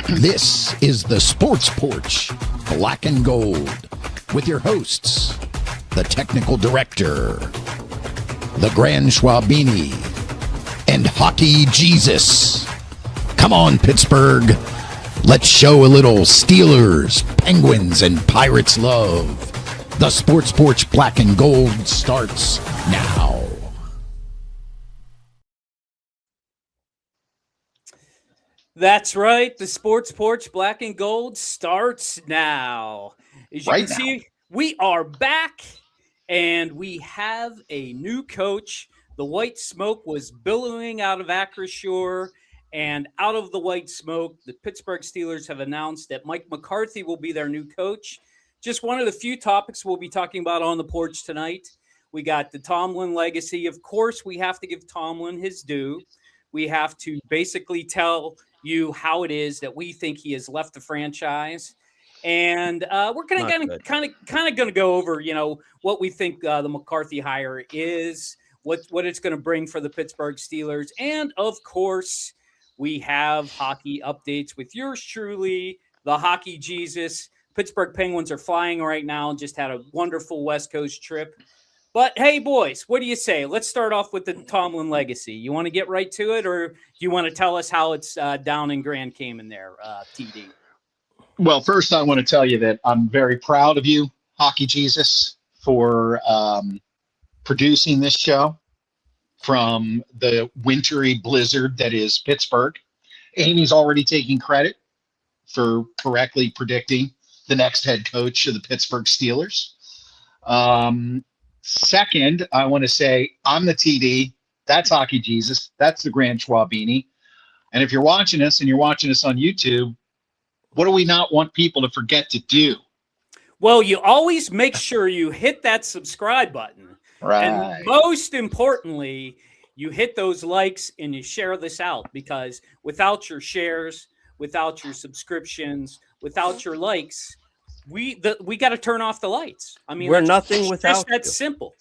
This is the Sports Porch, Black and Gold, with your hosts, the technical director, the Grand Schwabini, and Hockey Jesus. Come on, Pittsburgh. Let's show a little Steelers, Penguins, and Pirates love. The Sports Porch Black and Gold starts now. That's right. The Sports Porch Black and Gold starts now. As you can see, we are back, and we have a new coach. The white smoke was billowing out of Acrisure, and out of the white smoke, the Pittsburgh Steelers have announced that Mike McCarthy will be their new coach. Just one of the few topics we'll be talking about on the porch tonight. We got the Tomlin legacy. Of course, we have to give Tomlin his due. We have to basically tell you how it is that we think he has left the franchise, and we're going to kind of going to go over, what we think the McCarthy hire is, what it's going to bring for the Pittsburgh Steelers, and of course, we have hockey updates with yours truly, the Hockey Jesus. Pittsburgh Penguins are flying right now and just had a wonderful West Coast trip. But, hey, boys, what do you say? Let's start off with the Tomlin legacy. You want to get right to it, or do you want to tell us how it's down in Grand Cayman there, TD? Well, first, I want to tell you that I'm very proud of you, Hockey Jesus, for producing this show from the wintry blizzard that is Pittsburgh. Amy's already taking credit for correctly predicting the next head coach of the Pittsburgh Steelers. Second, I want to say I'm the TD. That's Hockey Jesus. That's the Grand Schwabini. And if you're watching us and you're watching us on YouTube, what do we not want people to forget to do? Well, you always make sure you hit that subscribe button. Right. And most importantly, you hit those likes and you share this out, because without your shares, without your subscriptions, without your likes, we got to turn off the lights. I mean, we're nothing without you. That's simple.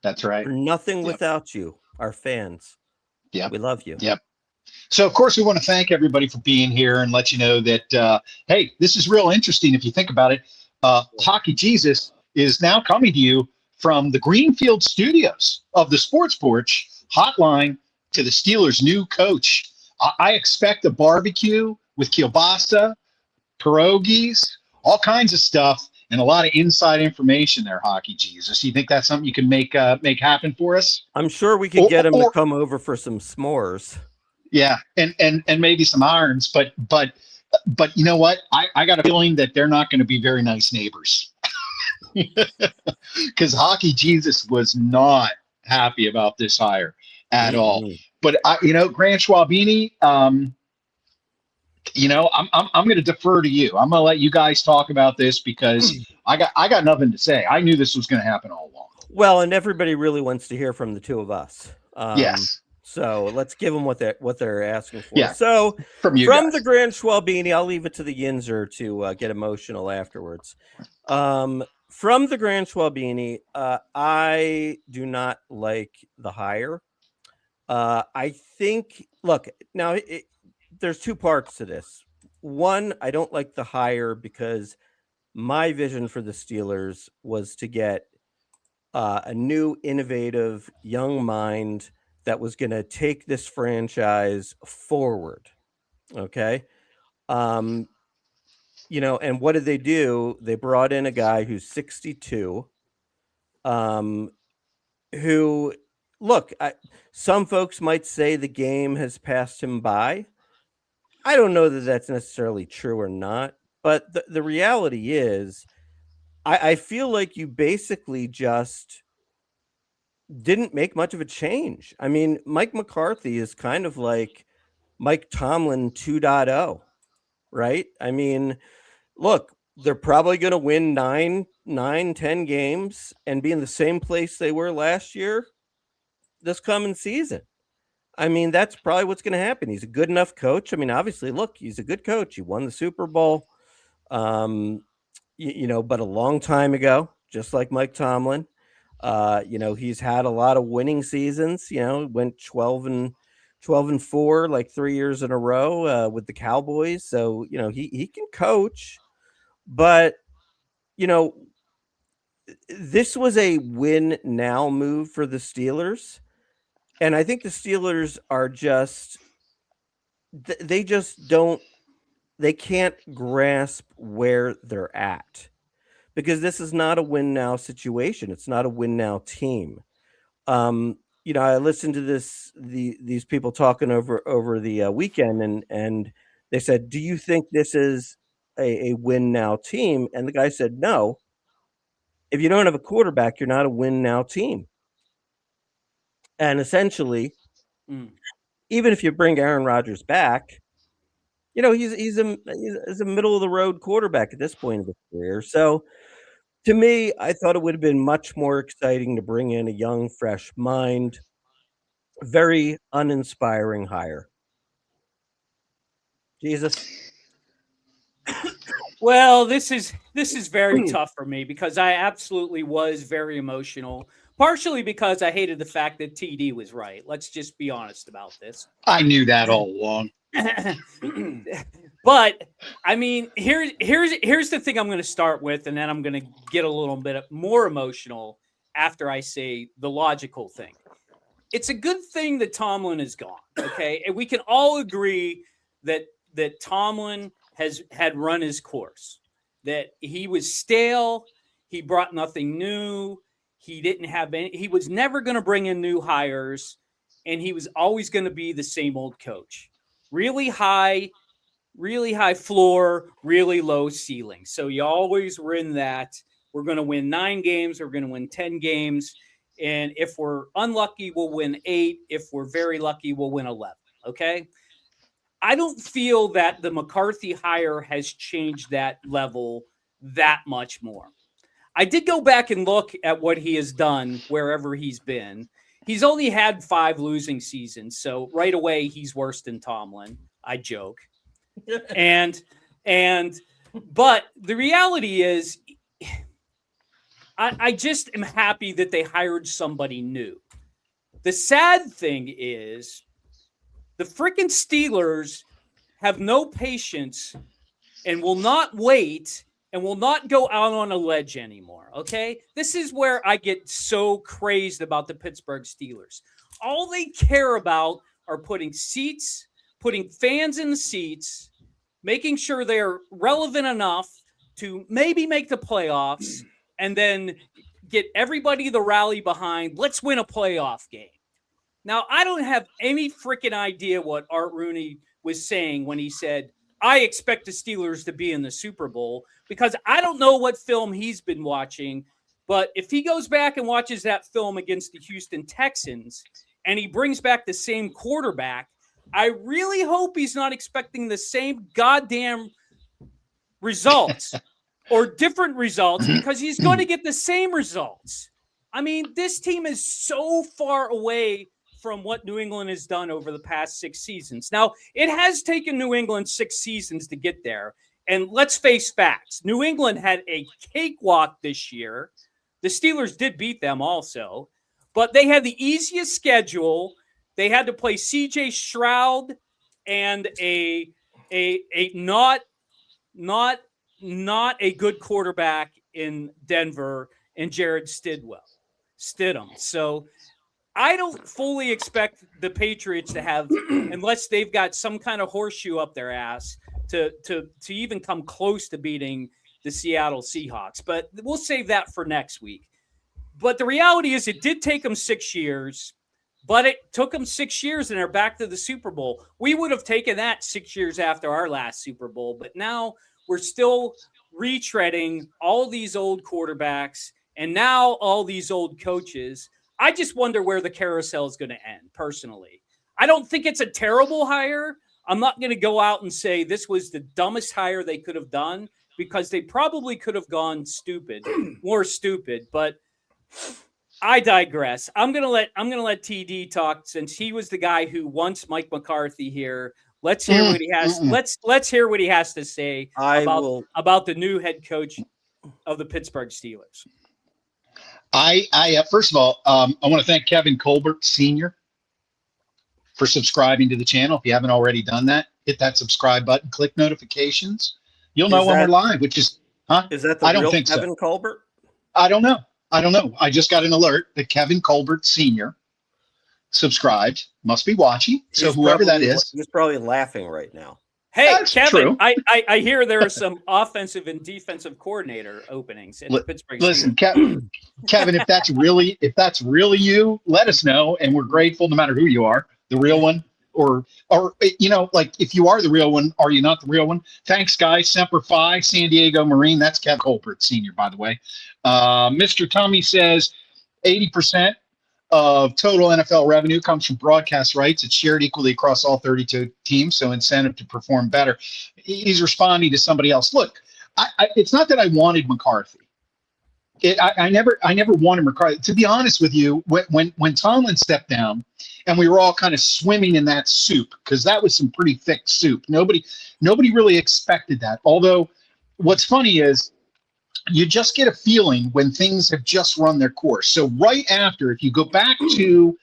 That's right. We're nothing without you, our fans. Yeah, we love you. Yep. So, of course, we want to thank everybody for being here and let you know that, hey, this is real interesting if you think about it. Hockey Jesus is now coming to you from the Greenfield studios of the Sports Porch hotline to the Steelers' new coach. I expect a barbecue with kielbasa, pierogies, all kinds of stuff, and a lot of inside information there, Hockey Jesus. You think that's something you can make happen for us? I'm sure we could get him to come over for some s'mores. Yeah, and maybe some irons, but you know what? I got a feeling that they're not going to be very nice neighbors. Because Hockey Jesus was not happy about this hire at all. But Grand Schwabini, I'm going to defer to you. I'm going to let you guys talk about this because I got nothing to say. I knew this was going to happen all along. Well, and everybody really wants to hear from the two of us. Yes. So let's give them what they're asking for. Yeah. So from guys. the Grand Schwabini, I'll leave it to the Yinzer to get emotional afterwards. From the Grand Schwabini, I do not like the hire. I think, look, now there's two parts to this. One, I don't like the hire because my vision for the Steelers was to get a new, innovative, young mind that was going to take this franchise forward. Okay. And what did they do? They brought in a guy who's 62, who, look, some folks might say the game has passed him by. I don't know that that's necessarily true or not, but the reality is I feel like you basically just didn't make much of a change. I mean, Mike McCarthy is kind of like Mike Tomlin 2.0, right? I mean, look, they're probably going to win 10 games and be in the same place they were last year this coming season. I mean, that's probably what's going to happen. He's a good enough coach. I mean, obviously, look, he's a good coach. He won the Super Bowl, but a long time ago, just like Mike Tomlin. He's had a lot of winning seasons, went 12 12-4, like 3 years in a row with the Cowboys. So, he can coach, but, this was a win now move for the Steelers. And I think the Steelers are they can't grasp where they're at, because this is not a win now situation. It's not a win now team. I listened to these people talking over the weekend, and they said, "Do you think this is a win now team?" And the guy said, "No. If you don't have a quarterback, you're not a win now team." And essentially, even if you bring Aaron Rodgers back, he's a middle of the road quarterback at this point of his career. So, to me, I thought it would have been much more exciting to bring in a young, fresh mind. Very uninspiring hire. Jesus. Well, this is very tough for me, because I absolutely was very emotional, partially because I hated the fact that TD was right. Let's just be honest about this. I knew that all along. But I mean, here's the thing I'm going to start with, and then I'm going to get a little bit more emotional after I say the logical thing. It's a good thing that Tomlin is gone, okay? And we can all agree that Tomlin had run his course, that he was stale, he brought nothing new, he was never going to bring in new hires, and he was always going to be the same old coach. Really high floor, really low ceiling. So you always were in that. We're going to win 9 games. We're going to win 10 games. And if we're unlucky, we'll win 8. If we're very lucky, we'll win 11. Okay. I don't feel that the McCarthy hire has changed that level that much more. I did go back and look at what he has done wherever he's been. He's only had 5 losing seasons. So right away, he's worse than Tomlin. I joke. But the reality is, I just am happy that they hired somebody new. The sad thing is, the freaking Steelers have no patience and will not wait and will not go out on a ledge anymore, okay? This is where I get so crazed about the Pittsburgh Steelers. All they care about are putting fans in the seats, making sure they're relevant enough to maybe make the playoffs, and then get everybody to rally behind, let's win a playoff game. Now, I don't have any freaking idea what Art Rooney was saying when he said, I expect the Steelers to be in the Super Bowl, because I don't know what film he's been watching, but if he goes back and watches that film against the Houston Texans and he brings back the same quarterback, I really hope he's not expecting the same goddamn results or different results, because he's going to get the same results. I mean, this team is so far away from what New England has done over the past 6 seasons. Now, it has taken New England 6 seasons to get there. And let's face facts. New England had a cakewalk this year. The Steelers did beat them also, but they had the easiest schedule. They had to play CJ Stroud and a not a good quarterback in Denver and Jared Stidham. So I don't fully expect the Patriots to have, unless they've got some kind of horseshoe up their ass, to even come close to beating the Seattle Seahawks. But we'll save that for next week. But the reality is, it did take them 6 years, but it took them 6 years and they're back to the Super Bowl. We would have taken that 6 years after our last Super Bowl, but now we're still retreading all these old quarterbacks and now all these old coaches. I just wonder where the carousel is going to end, personally. I don't think it's a terrible hire. I'm not going to go out and say this was the dumbest hire they could have done, because they probably could have gone more stupid, but I digress. I'm going to let TD talk, since he was the guy who wants Mike McCarthy here. Let's hear what he has. Let's hear what he has to say about the new head coach of the Pittsburgh Steelers. I first of all, I want to thank Kevin Colbert Sr. for subscribing to the channel. If you haven't already done that, hit that subscribe button, click notifications. You'll know when we're live, which is, Is that the I don't real think Kevin so. Colbert? I don't know. I just got an alert that Kevin Colbert Sr. subscribed. Must be watching. So whoever that is. He's probably laughing right now. Hey, That's Kevin, true. I hear there are some offensive and defensive coordinator openings in the Pittsburgh Steelers. Listen, Kevin, if that's really you, let us know, and we're grateful no matter who you are, the real one, or like if you are the real one, are you not the real one? Thanks, guys. Semper Fi, San Diego Marine. That's Kevin Colbert Sr., by the way. Mr. Tummy says 80% of total NFL revenue comes from broadcast rights. It's shared equally across all 32 teams, so incentive to perform better. He's responding to somebody else. Look, it's not that I wanted McCarthy. I never wanted McCarthy. To be honest with you, when Tomlin stepped down, and we were all kind of swimming in that soup, because that was some pretty thick soup. Nobody really expected that. Although, what's funny is, you just get a feeling when things have just run their course. So right after, if you go back to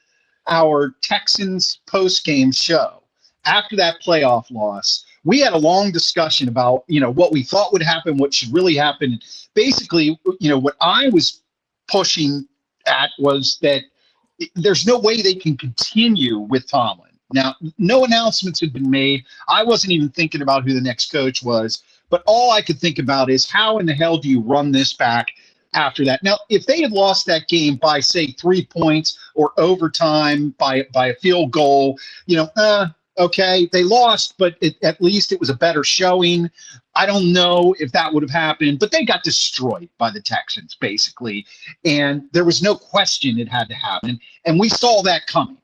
our Texans post-game show, after that playoff loss, we had a long discussion about, what we thought would happen, what should really happen. Basically, what I was pushing at was that there's no way they can continue with Tomlin. Now, no announcements had been made. I wasn't even thinking about who the next coach was. But all I could think about is how in the hell do you run this back after that? Now, if they had lost that game by, say, 3 points or overtime by a field goal, okay, they lost, but at least it was a better showing. I don't know if that would have happened, but they got destroyed by the Texans, basically. And there was no question it had to happen. And we saw that coming.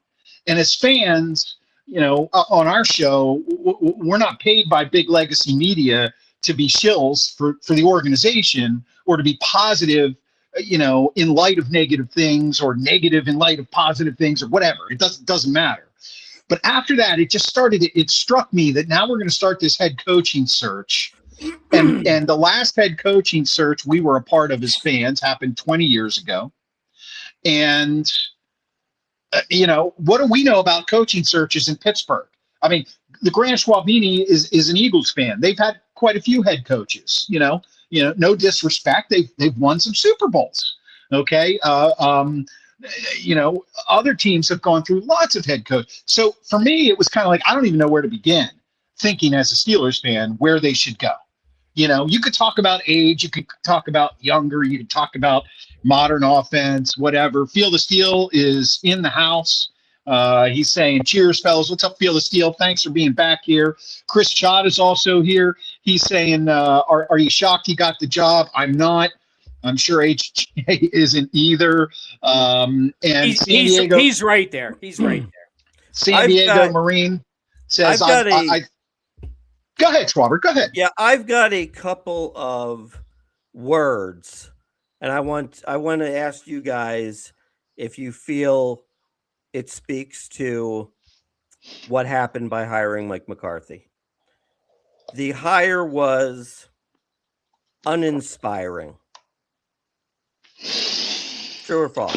And as fans, on our show, we're not paid by big legacy media to be shills for the organization or to be positive, in light of negative things, or negative in light of positive things, or whatever. It doesn't matter. But after that, it struck me that now we're going to start this head coaching search. And the last head coaching search we were a part of as fans happened 20 years ago. And, what do we know about coaching searches in Pittsburgh? I mean, the Grand Schwabini is an Eagles fan. They've had quite a few head coaches, no disrespect. They've won some Super Bowls. Okay. Other teams have gone through lots of head coaches. So for me, it was kind of like, I don't even know where to begin thinking as a Steelers fan where they should go. You could talk about age, you could talk about younger, you could talk about modern offense, whatever. Field of Steel is in the house. He's saying, cheers, fellas. What's up, Field of Steel? Thanks for being back here. Chris Chott is also here. He's saying, are you shocked he got the job? I'm not. I'm sure HJ isn't either. And he's right there. He's right there. San Diego Marine says, go ahead, Schwaber. Go ahead. Yeah, I've got a couple of words, and I want to ask you guys if you feel it speaks to what happened by hiring Mike McCarthy. The hire was uninspiring. True or false?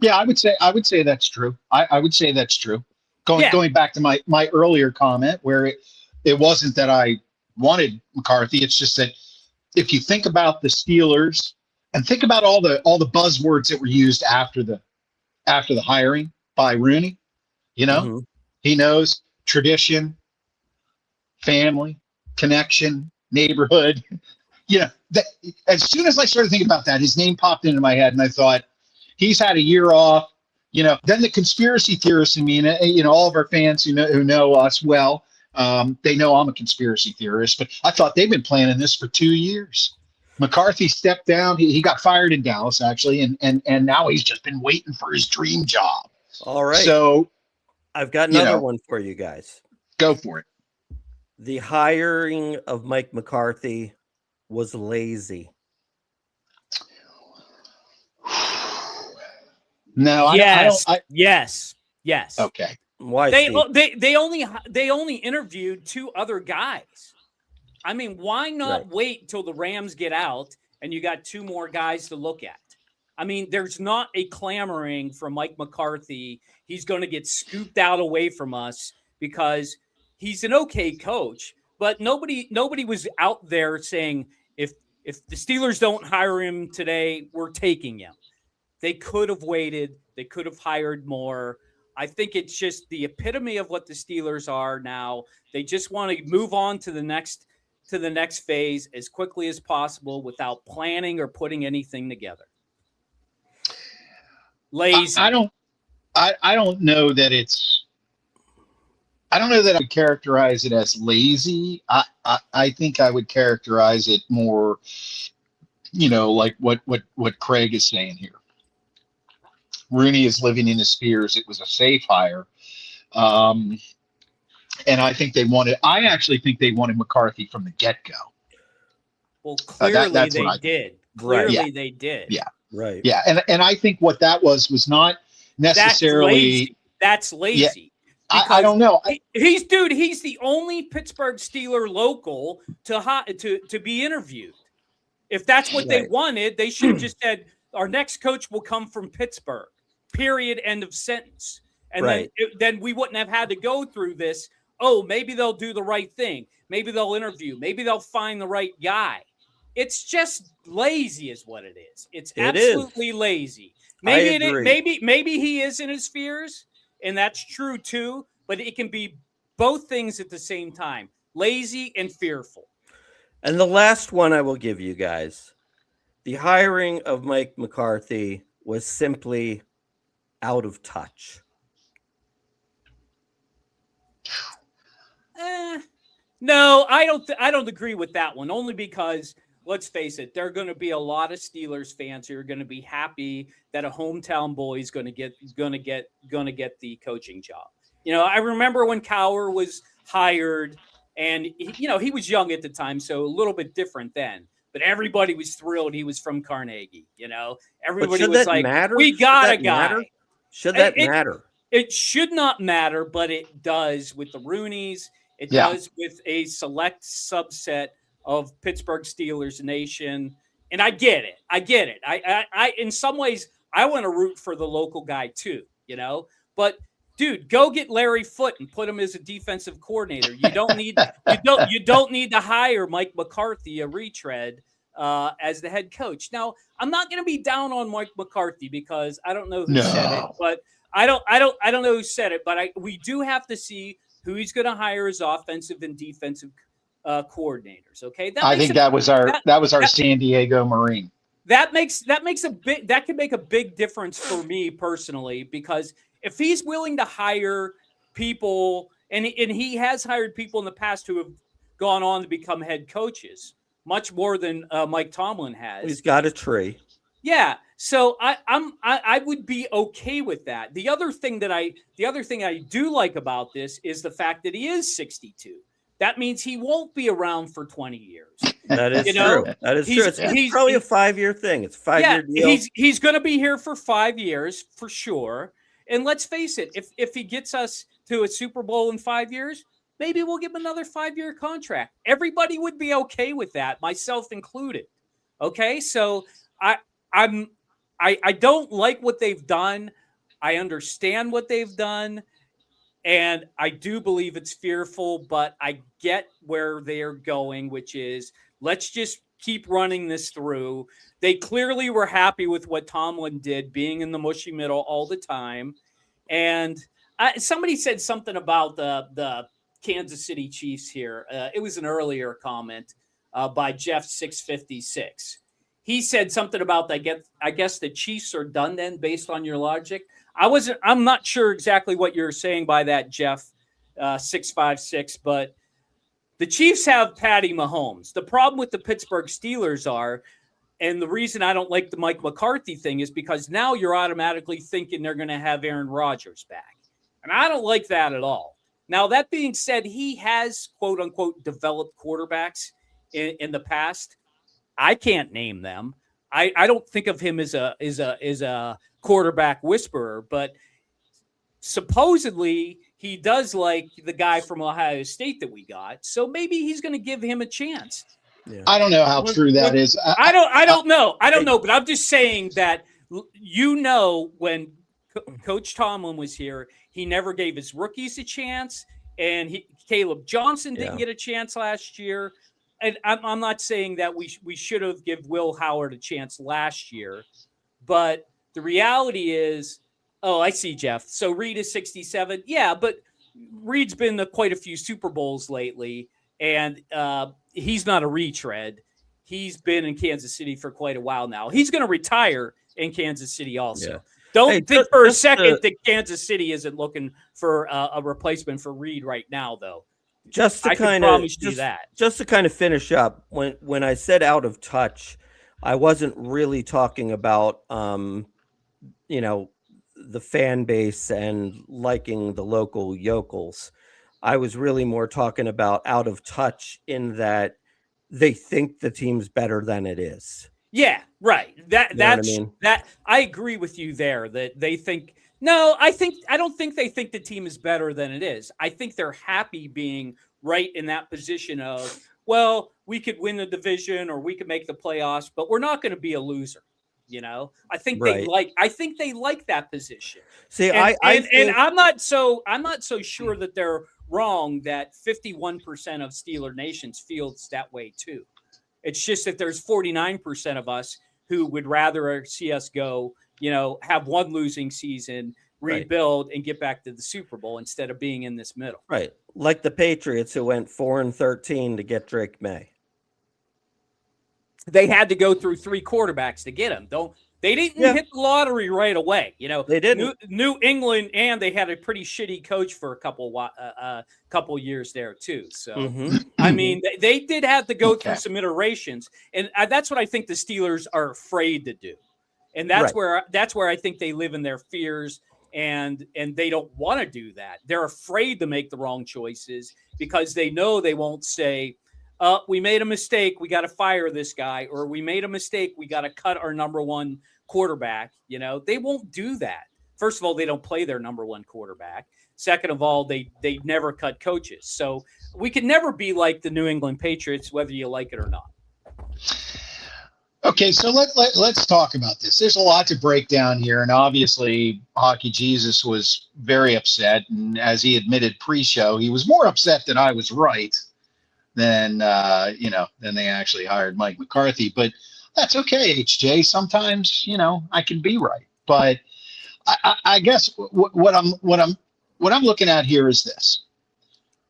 Yeah, I would say that's true. I would say that's true. Going back to my earlier comment, where it wasn't that I wanted McCarthy. It's just that if you think about the Steelers and think about all the buzzwords that were used after the hiring by Rooney, he knows tradition, family, connection, neighborhood. As soon as I started thinking about that, his name popped into my head, and I thought, he's had a year off. Then the conspiracy theorists in me, and all of our fans who know us well, they know I'm a conspiracy theorist. But I thought they've been planning this for 2 years. McCarthy stepped down. He got fired in Dallas, actually, and now he's just been waiting for his dream job. All right. So I've got another one for you guys. Go for it. The hiring of Mike McCarthy was lazy. No, yes, I don't. Yes. Okay. Why? They only interviewed 2 other guys. I mean, why not wait till the Rams get out and you got 2 more guys to look at? I mean, there's not a clamoring from Mike McCarthy. He's going to get scooped out away from us because he's an okay coach, but nobody was out there saying if the Steelers don't hire him today, we're taking him. They could have waited. They could have hired more. I think it's just the epitome of what the Steelers are now. They just want to move on to the next phase as quickly as possible without planning or putting anything together. Lazy. I don't know that I would characterize it as lazy. I think I would characterize it more, like what Craig is saying here. Rooney is living in his fears. It was a safe hire. And I actually think they wanted McCarthy from the get-go. Well, clearly they did. Clearly they did. Yeah. Right. Yeah. And I think what that was not necessarily. That's lazy. Yeah. I don't know. He's the only Pittsburgh Steeler local to be interviewed. If that's what they wanted, they should have just said, our next coach will come from Pittsburgh. Period. End of sentence. And then we wouldn't have had to go through this. Oh, maybe they'll do the right thing. Maybe they'll interview. Maybe they'll find the right guy. It's just lazy is what it is. It's absolutely lazy. Maybe he is in his fears, and that's true too, but it can be both things at the same time. Lazy and fearful. And the last one I will give you guys. The hiring of Mike McCarthy was simply out of touch. No, I don't agree with that one. Only because, let's face it, there are going to be a lot of Steelers fans who are going to be happy that a hometown boy is going to get the coaching job. I remember when Cowher was hired, and he was young at the time, so a little bit different then. But everybody was thrilled he was from Carnegie. Everybody was like, matter? "We got a guy." Matter? Should that matter? It should not matter, but it does with the Rooneys. It does with a select subset of Pittsburgh Steelers nation. And I get it. I in some ways, I want to root for the local guy too, but dude, go get Larry Foote and put him as a defensive coordinator. You don't need to hire Mike McCarthy, a retread, as the head coach. Now, I'm not going to be down on Mike McCarthy because I don't know who said it, but I don't know who said it, but we do have to see who he's going to hire as offensive and defensive coordinators. Okay, I think that was our San Diego Marine. That can make a big difference for me personally, because if he's willing to hire people, and he has hired people in the past who have gone on to become head coaches, much more than Mike Tomlin has. He's got a tree. Yeah, so I would be okay with that. The other thing I do like about this is the fact that he is 62. That means he won't be around for 20 years. That is true. That is true. It's probably a 5-year thing. It's a 5-year deal. He's going to be here for 5 years for sure. And let's face it, if he gets us to a Super Bowl in 5 years, maybe we'll give him another 5-year contract. Everybody would be okay with that, myself included. Okay, so I don't like what they've done. I understand what they've done, and I do believe it's fearful, but I get where they're going, which is let's just keep running this through. They clearly were happy with what Tomlin did, being in the mushy middle all the time. And somebody said something about the Kansas City Chiefs here. It was an earlier comment by Jeff 656. He said something about I guess the Chiefs are done then, based on your logic. I'm not sure exactly what you're saying by that, Jeff 656, but the Chiefs have Patty Mahomes. The problem with the Pittsburgh Steelers are, and the reason I don't like the Mike McCarthy thing is because now you're automatically thinking they're going to have Aaron Rodgers back. And I don't like that at all. Now, that being said, he has, quote unquote, developed quarterbacks in the past. I can't name them. I don't think of him as a quarterback whisperer, but supposedly he does like the guy from Ohio State that we got. So maybe he's going to give him a chance. Yeah. I don't know how true that is. I don't know. But I'm just saying that When Coach Tomlin was here, he never gave his rookies a chance, and Caleb Johnson didn't get a chance last year. And I'm not saying that we should have give Will Howard a chance last year, but the reality is, I see, Jeff. So Reed is 67. Yeah, but Reed's been to quite a few Super Bowls lately, and he's not a retread. He's been in Kansas City for quite a while now. He's going to retire in Kansas City also. Yeah. Don't think for a second that Kansas City isn't looking for a replacement for Reed right now, though. Just to kind of finish up, when I said out of touch, I wasn't really talking about the fan base and liking the local yokels. I was really more talking about out of touch in that they think the team's better than it is. Yeah, right. That I agree with you there, that they think. No, I don't think they think the team is better than it is. I think they're happy being right in that position of, well, we could win the division or we could make the playoffs, but we're not going to be a loser. I think they like that position. See, and I'm not so sure that they're wrong that 51% of Steeler Nations feels that way too. It's just that there's 49% of us who would rather see us go, have one losing season, rebuild, and get back to the Super Bowl instead of being in this middle. Right. Like the Patriots who went 4-13 to get Drake May. They had to go through 3 quarterbacks to get him. They didn't hit the lottery right away. They didn't. New England, and they had a pretty shitty coach for a couple years there too. So I mean, they did have to go through some iterations, and that's what I think the Steelers are afraid to do, and that's where I think they live in their fears, and they don't want to do that. They're afraid to make the wrong choices because they know they won't say, we made a mistake, we got to fire this guy, or we made a mistake, we got to cut our number one quarterback. They won't do that. First of all, they don't play their number one quarterback. Second of all, they never cut coaches. So we can never be like the New England Patriots, whether you like it or not. Okay, so let's talk about this. There's a lot to break down here, and obviously Hockey Jesus was very upset, and as he admitted pre-show, he was more upset that I was right than they actually hired Mike McCarthy. But that's okay, HJ. Sometimes, I can be right. But I guess what I'm looking at here is this.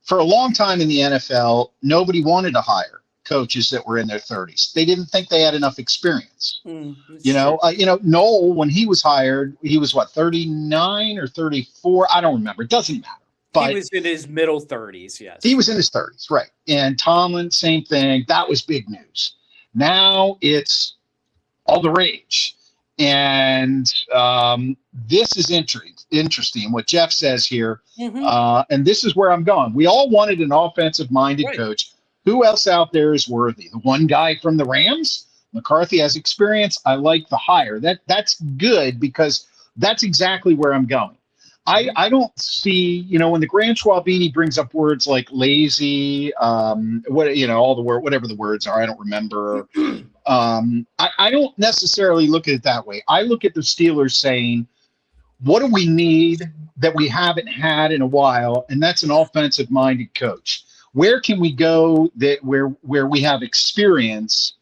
For a long time in the NFL, nobody wanted to hire coaches that were in their 30s. They didn't think they had enough experience. Noel, when he was hired, he was 39 or 34? I don't remember. It doesn't matter. But he was in his middle 30s, yes. He was in his 30s, right. And Tomlin, same thing. That was big news. Now it's all the rage. And this is interesting, what Jeff says here. And this is where I'm going. We all wanted an offensive-minded coach. Who else out there is worthy? The one guy from the Rams? McCarthy has experience. I like the hire. That's good because that's exactly where I'm going. I don't see, when the Grand Schwabini brings up words like lazy, whatever the words are, I don't remember. I don't necessarily look at it that way. I look at the Steelers saying, what do we need that we haven't had in a while? And that's an offensive-minded coach. Where can we go that where we have experience?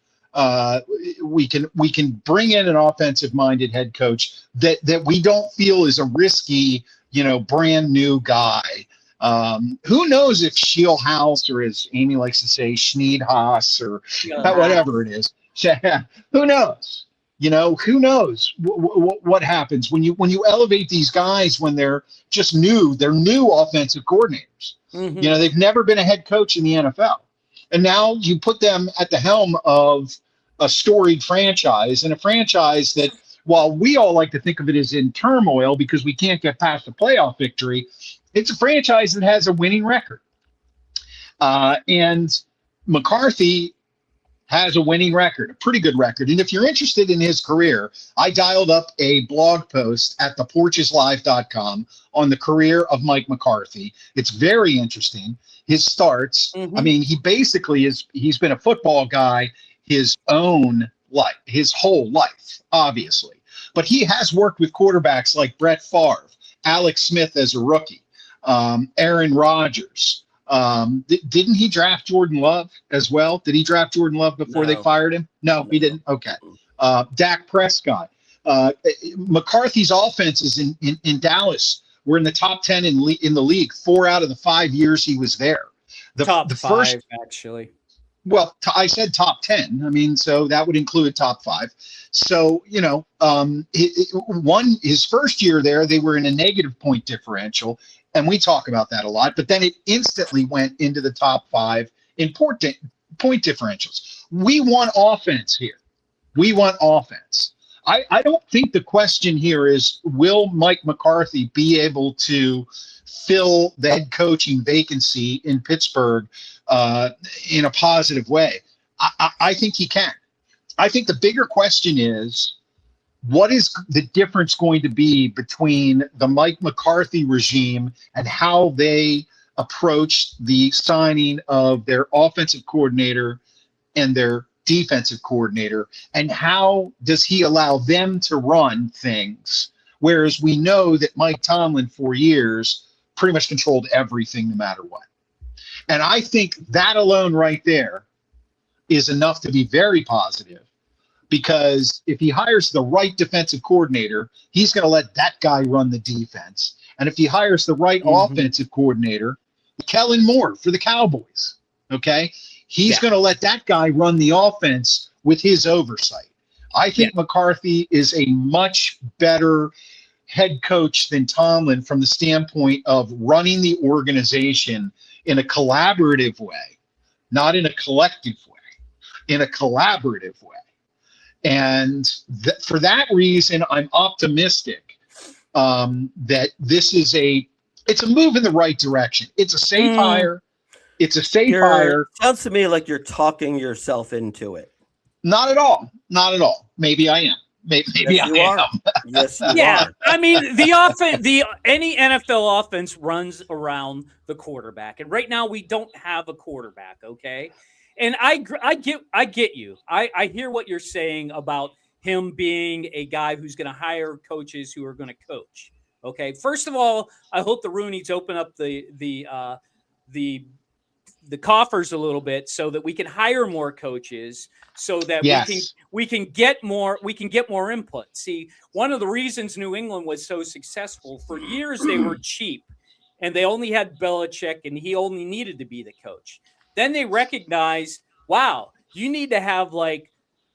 We can bring in an offensive-minded head coach that we don't feel is a risky, brand new guy. Who knows if Scheelhaus, or as Amy likes to say, Schneidhaus, or whatever it is. Who knows? Who knows what happens when you elevate these guys when they're just new? They're new offensive coordinators. They've never been a head coach in the NFL. And now you put them at the helm of a storied franchise, and a franchise that, while we all like to think of it as in turmoil because we can't get past a playoff victory, it's a franchise that has a winning record. And McCarthy has a winning record, a pretty good record. And if you're interested in his career, I dialed up a blog post at theporcheslive.com on the career of Mike McCarthy. It's very interesting. His starts, I mean, he basically he's been a football guy his whole life, obviously. But he has worked with quarterbacks like Brett Favre, Alex Smith as a rookie, Aaron Rodgers. Didn't he draft Jordan Love as well? Did he draft Jordan Love before they fired him? No, he didn't. Okay. Dak Prescott. McCarthy's offenses in Dallas were in the top 10 in the league 4 out of the 5 years he was there. Top five, actually. Well, I said top 10. I mean, so that would include top 5. So, his first year there, they were in a negative point differential, and we talk about that a lot. But then it instantly went into the top 5 in point differentials. We want offense here. We want offense. I don't think the question here is, will Mike McCarthy be able to fill the head coaching vacancy in Pittsburgh in a positive way? I think he can. I think the bigger question is, what is the difference going to be between the Mike McCarthy regime and how they approach the signing of their offensive coordinator and their defensive coordinator, and how does he allow them to run things? Whereas we know that Mike Tomlin for years pretty much controlled everything no matter what. And I think that alone right there is enough to be very positive, because if he hires the right defensive coordinator, he's going to let that guy run the defense. And if he hires the right offensive coordinator, Kellen Moore for the Cowboys, okay, he's going to let that guy run the offense with his oversight. I think McCarthy is a much better head coach than Tomlin from the standpoint of running the organization in a collaborative way, not in a collective way, in a collaborative way. And for that reason, I'm optimistic that this is it's a move in the right direction. It's a safe hire. It's a safe hire. Sounds to me like you're talking yourself into it. Not at all. Not at all. Maybe I am. Maybe yes, I am. Yes, you yeah. are. I mean, any NFL offense runs around the quarterback, and right now we don't have a quarterback. Okay, and I get you. I hear what you're saying about him being a guy who's going to hire coaches who are going to coach. Okay, first of all, I hope the Roonies open up the coffers a little bit so that we can hire more coaches, so that we can get more input. See, one of the reasons New England was so successful, for years they were cheap and they only had Belichick and he only needed to be the coach. Then they recognized, wow, you need to have like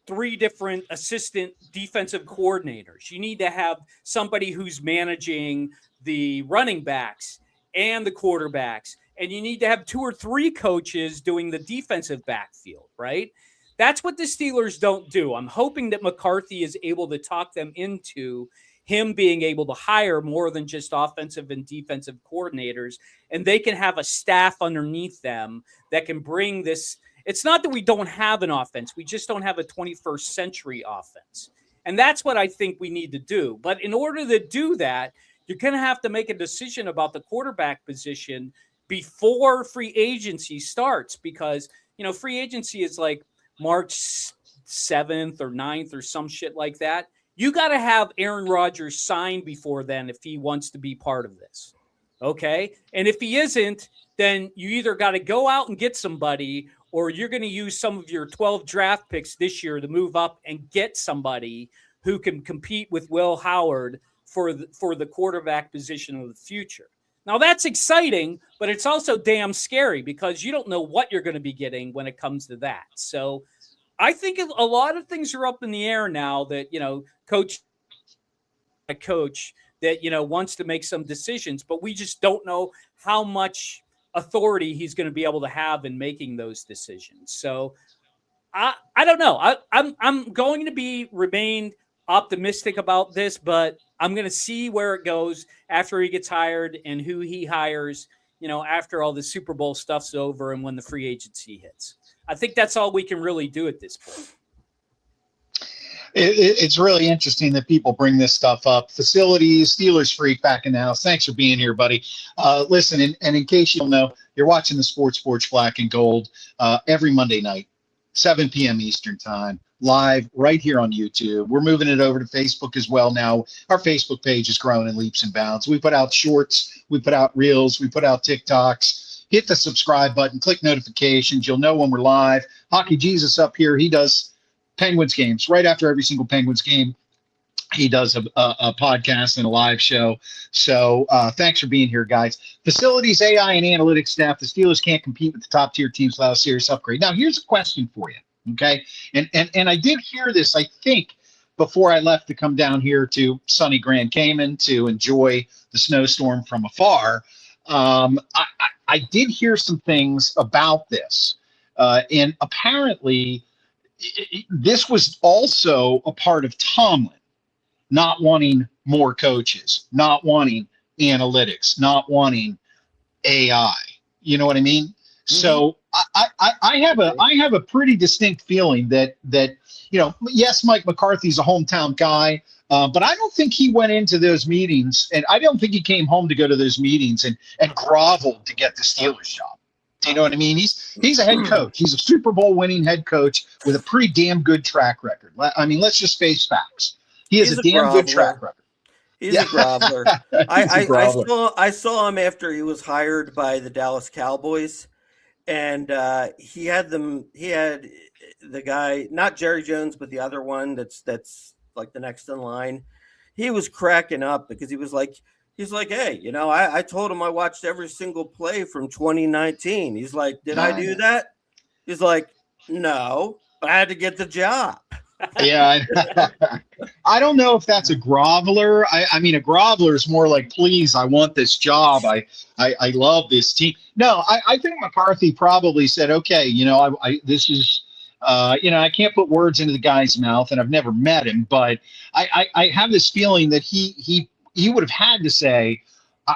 3 different assistant defensive coordinators. You need to have somebody who's managing the running backs and the quarterbacks. And you need to have 2 or 3 coaches doing the defensive backfield, right? That's what the Steelers don't do. I'm hoping that McCarthy is able to talk them into him being able to hire more than just offensive and defensive coordinators, and they can have a staff underneath them that can bring this. It's not that we don't have an offense. We just don't have a 21st century offense. And that's what I think we need to do. But in order to do that, you're going to have to make a decision about the quarterback position before free agency starts, because, free agency is like March 7th or 9th or some shit like that. You got to have Aaron Rodgers sign before then if he wants to be part of this. Okay. And if he isn't, then you either got to go out and get somebody, or you're going to use some of your 12 draft picks this year to move up and get somebody who can compete with Will Howard for the quarterback position of the future. Now, that's exciting, but it's also damn scary because you don't know what you're going to be getting when it comes to that. So I think a lot of things are up in the air now that, coach that, wants to make some decisions, but we just don't know how much authority he's going to be able to have in making those decisions. So I don't know. I'm going to remain optimistic about this, but I'm going to see where it goes after he gets hired and who he hires, after all the Super Bowl stuff's over and when the free agency hits. I think that's all we can really do at this point. It's really interesting that people bring this stuff up. Facilities, Steelers Freak back in the house. Thanks for being here, buddy. Listen, and in case you don't know, you're watching the Sports Porch Black and Gold every Monday night, 7 p.m. Eastern time. live right here on YouTube. We're moving it over to Facebook as well now. Our Facebook page is growing in leaps and bounds. We put out shorts, we put out reels, we put out TikToks. Hit the subscribe button, click notifications. You'll know when we're live. Hockey Jesus up here, he does Penguins games. Right after every single Penguins game, he does a podcast and a live show. So thanks for being here, guys. Facilities, AI, and analytics staff. The Steelers can't compete with the top tier teams without a serious upgrade. Now, here's a question for you. Okay. And I did hear this, I think, before I left to come down here to sunny Grand Cayman to enjoy the snowstorm from afar. I did hear some things about this. And apparently this was also a part of Tomlin not wanting more coaches, not wanting analytics, not wanting AI. You know what I mean? Mm-hmm. So I have a pretty distinct feeling that yes, Mike McCarthy's a hometown guy, but I don't think he went into those meetings, and I don't think he came home to go to those meetings and groveled to get the Steelers job. Do you know what I mean? He's a head coach. He's a Super Bowl winning head coach with a pretty damn good track record. I mean, let's just face facts. He has a damn good track record. He's a groveler. I saw him after he was hired by the Dallas Cowboys, and he had the guy, not Jerry Jones, but the other one that's like the next in line. He was cracking up because he's like, hey, I told him I watched every single play from 2019. He's like, did I do that? He's like, no, but I had to get the job. Yeah, I don't know if that's a groveler. I mean, a groveler is more like, please, I want this job. I love this team. No, I think McCarthy probably said, okay, this is, I can't put words into the guy's mouth, and I've never met him, but I have this feeling that he would have had to say,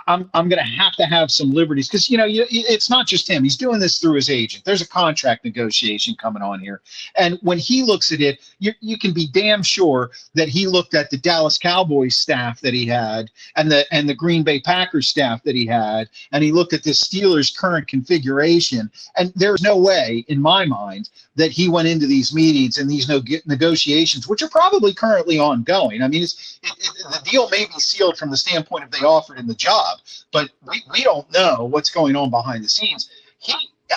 I'm going to have some liberties, because it's not just him. He's doing this through his agent. There's a contract negotiation coming on here, and when he looks at it, you can be damn sure that he looked at the Dallas Cowboys staff that he had, and the Green Bay Packers staff that he had, and he looked at the Steelers' current configuration, and there's no way, in my mind, that he went into these meetings and these negotiations, which are probably currently ongoing. I mean, the deal may be sealed from the standpoint of they offered him the job, but we don't know what's going on behind the scenes.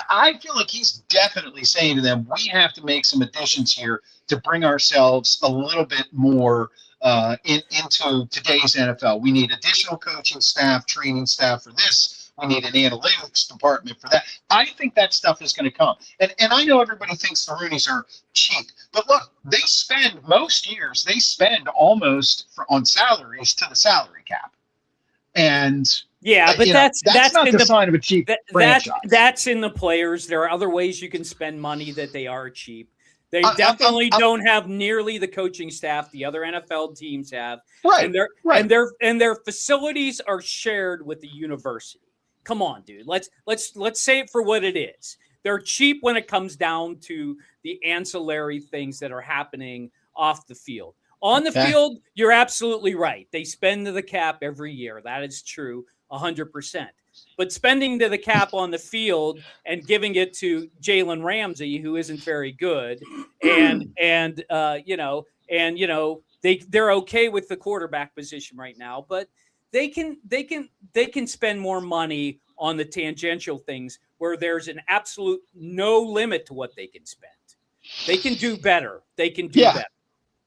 I feel like he's definitely saying to them, we have to make some additions here to bring ourselves a little bit more into today's NFL. We need additional coaching staff, training staff for this. We need an analytics department for that. I think that stuff is going to come. And I know everybody thinks the Roonies are cheap, but look, most years they spend almost on salaries to the salary cap. And yeah, but that's not the sign of a cheap franchise. That's in the players. There are other ways you can spend money that they are cheap. They definitely don't have nearly the coaching staff the other NFL teams have. Right. And their facilities are shared with the university. Come on, dude. Let's say it for what it is. They're cheap when it comes down to the ancillary things that are happening off the field. On the field, you're absolutely right. They spend to the cap every year. That is true, 100%. But spending to the cap on the field and giving it to Jalen Ramsey, who isn't very good, they're okay with the quarterback position right now, but they can spend more money on the tangential things where there's an absolute no limit to what they can spend. They can do better. Better.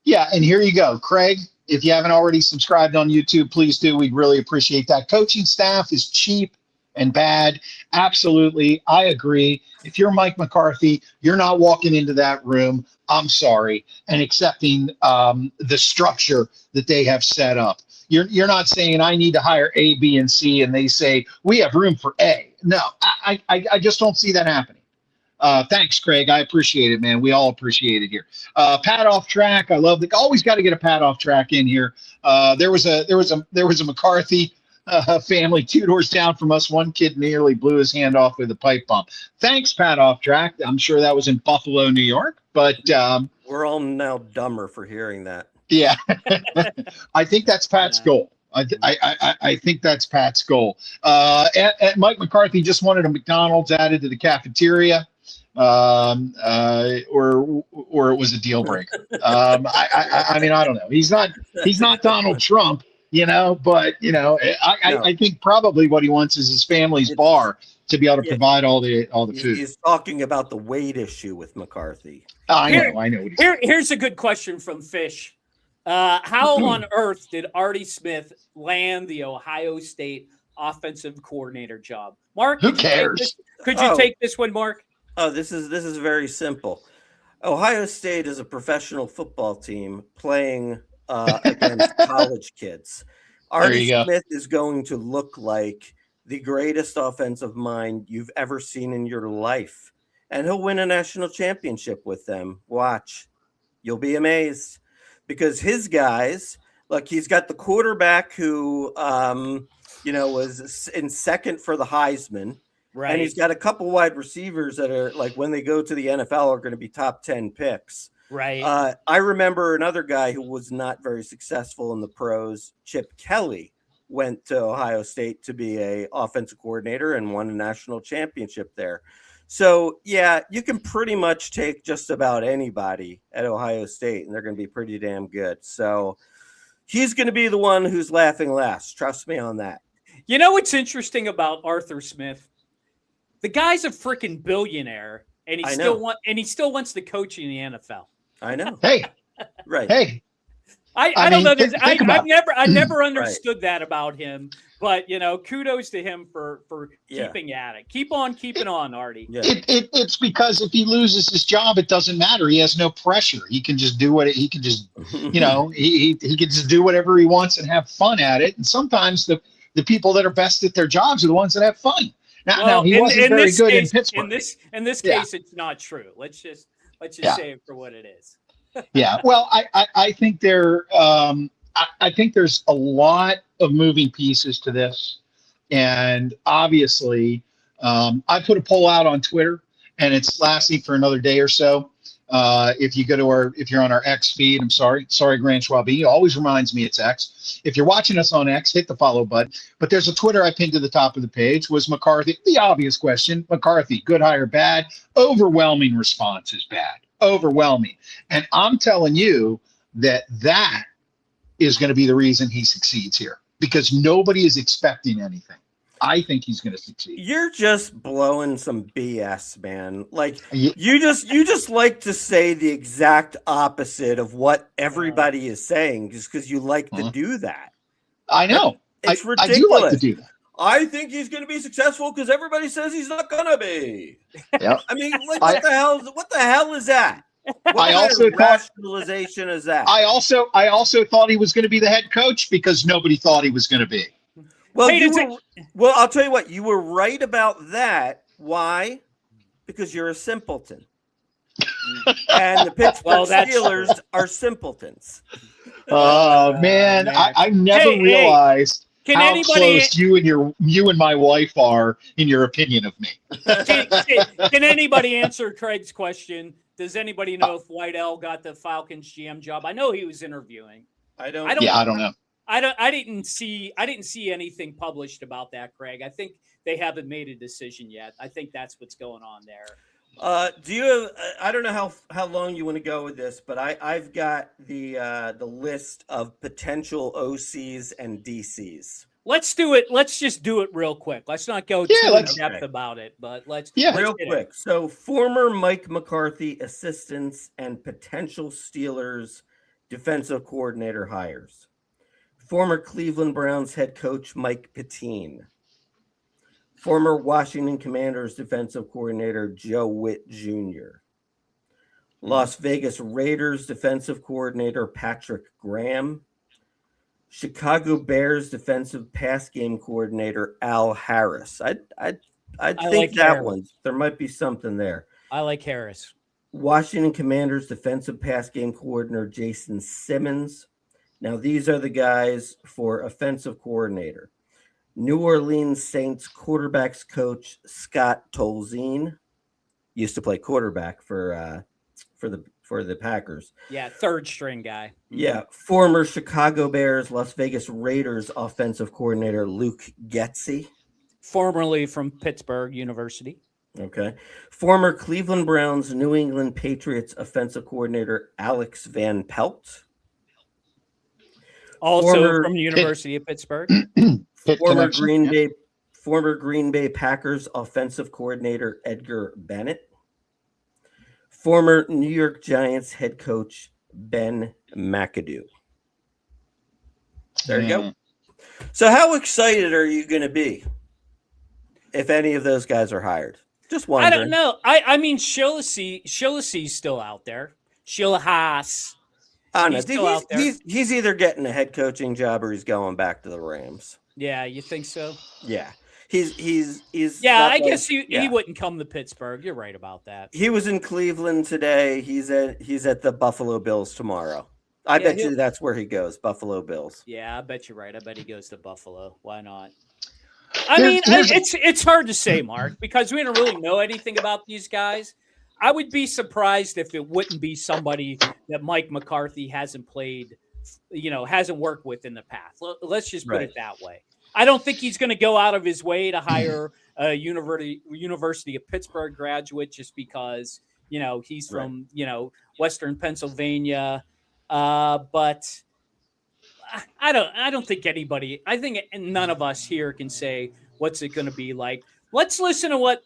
Yeah, and here you go, Craig. If you haven't already subscribed on YouTube, please do. We'd really appreciate that. Coaching staff is cheap and bad. Absolutely. I agree. If you're Mike McCarthy, you're not walking into that room, I'm sorry, and accepting the structure that they have set up. You're not saying I need to hire A, B, and C, and they say we have room for A. No, I just don't see that happening. Thanks, Craig. I appreciate it, man. We all appreciate it here. Pat off track. I love the. Always got to get a pat off track in here. There was a McCarthy family 2 doors down from us. One kid nearly blew his hand off with a pipe bomb. Thanks, pat off track. I'm sure that was in Buffalo, New York. But we're all now dumber for hearing that. Yeah, I think that's Pat's goal. I think that's Pat's goal. And Mike McCarthy just wanted a McDonald's added to the cafeteria. or it was a deal breaker. I mean, I don't know. He's not Donald Trump, but I think probably what he wants is his family's bar to be able to provide all the food. He's talking about the weight issue with McCarthy. I know. Here's a good question from Fish. How on earth did Artie Smith land the Ohio State offensive coordinator job? Mark, who cares? Could you take this one, Mark? Oh, this is very simple. Ohio State is a professional football team playing against college kids. Artie Smith is going to look like the greatest offensive mind you've ever seen in your life, and he'll win a national championship with them. Watch. You'll be amazed. Because his guys, look, he's got the quarterback who, was in second for the Heisman. Right. And he's got a couple wide receivers that are like when they go to the NFL are going to be top 10 picks. Right. I remember another guy who was not very successful in the pros, Chip Kelly, went to Ohio State to be a offensive coordinator and won a national championship there. So, yeah, you can pretty much take just about anybody at Ohio State, and they're going to be pretty damn good. So he's going to be the one who's laughing last. Trust me on that. You know what's interesting about Arthur Smith? The guy's a freaking billionaire, and he still wants to coach in the NFL. I know. Hey, right. Hey, I don't know. I've never understood right. that about him. But kudos to him for keeping at it. Keep on keeping on, Artie. Yeah. It's because if he loses his job, it doesn't matter. He has no pressure. He can just do he can just he can just do whatever he wants and have fun at it. And sometimes the people that are best at their jobs are the ones that have fun. Now he wasn't very good in Pittsburgh. In this case, it's not true. Let's just say it for what it is. Yeah. Well, I think I think there's a lot of moving pieces to this. And obviously, I put a poll out on Twitter, and it's lasting for another day or so. If you're on our X feed, I'm sorry, Grand Schwabini. It always reminds me it's X. If you're watching us on X, hit the follow button. But there's a Twitter I pinned to the top of the page. Was McCarthy, the obvious question, McCarthy, good hire, bad? Overwhelming response is bad. Overwhelming. And I'm telling you that is going to be the reason he succeeds here, because nobody is expecting anything. I think he's going to succeed. You're just blowing some BS, man. Like you just like to say the exact opposite of what everybody is saying just because you like to do that. I know. It's ridiculous. I do like to do that. I think he's going to be successful because everybody says he's not going to be. Yep. I mean, like, what the hell is that? What also rationalization is that? I also thought he was going to be the head coach because nobody thought he was going to be. Well, I'll tell you what, you were right about that. Why? Because you're a simpleton. And the Pittsburgh Steelers are simpletons. Oh, man. I never realized how close you and my wife are in your opinion of me. Can anybody answer Craig's question? Does anybody know if Whitell got the Falcons GM job? I know he was interviewing. I don't know. I didn't see anything published about that, Craig. I think they haven't made a decision yet. I think that's what's going on there. Do you? I don't know how long you want to go with this, but I've got the list of potential OCs and DCs. Let's do it. Let's just do it real quick. Let's not go too in depth about it, but let's real quick. So former Mike McCarthy assistants and potential Steelers defensive coordinator hires. Former Cleveland Browns head coach Mike Pettine. Former Washington Commanders defensive coordinator Joe Witt Jr. Las Vegas Raiders defensive coordinator Patrick Graham. Chicago Bears defensive pass game coordinator Al Harris. I think like that Harris. one, there might be something there. I like Harris. Washington Commanders defensive pass game coordinator Jason Simmons. Now, these are the guys for offensive coordinator. New Orleans Saints quarterbacks coach Scott Tolzien used to play quarterback for the Packers. Yeah, third string guy. Yeah, former Chicago Bears, Las Vegas Raiders offensive coordinator Luke Getsy. Formerly from Pittsburgh University. Okay. Former Cleveland Browns, New England Patriots offensive coordinator Alex Van Pelt. Also from the University of Pittsburgh. Former Green Bay Packers offensive coordinator Edgar Bennett. Former New York Giants head coach Ben McAdoo. There you go. So how excited are you going to be if any of those guys are hired? Just wondering. I don't know. I mean, Shillasey's still out there. Shilahas. He's either getting a head coaching job or he's going back to the Rams. Yeah, you think so? Yeah. He's yeah, I guess he wouldn't come to Pittsburgh. You're right about that. He was in Cleveland today. He's at the Buffalo Bills tomorrow. I bet you that's where he goes, Buffalo Bills. Yeah, I bet you're right. I bet he goes to Buffalo. Why not? I mean, it's hard to say, Mark, because we don't really know anything about these guys. I would be surprised if it wouldn't be somebody that Mike McCarthy hasn't worked with in the past. Let's just put it that way. I don't think he's going to go out of his way to hire a University of Pittsburgh graduate just because, he's from, Western Pennsylvania. But I don't think anybody, I think none of us here can say what's it going to be like. Let's listen to what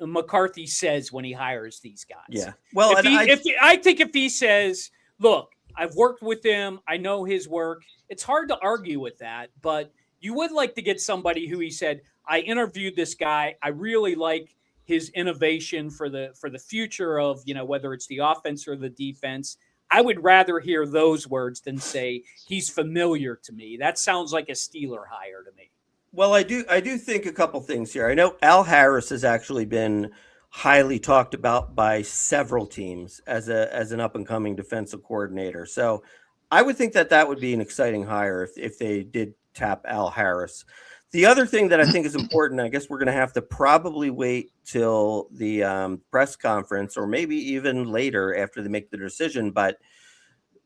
McCarthy says when he hires these guys. Yeah. Well, I think if he says, look, I've worked with him, I know his work, it's hard to argue with that, but you would like to get somebody who he said, I interviewed this guy. I really like his innovation for the future of, whether it's the offense or the defense. I would rather hear those words than say he's familiar to me. That sounds like a Steeler hire to me. Well, I do think a couple things here. I know Al Harris has actually been highly talked about by several teams as an up and coming defensive coordinator. So I would think that would be an exciting hire if they did tap Al Harris. The other thing that I think is important, I guess we're going to have to probably wait till the press conference or maybe even later after they make the decision. But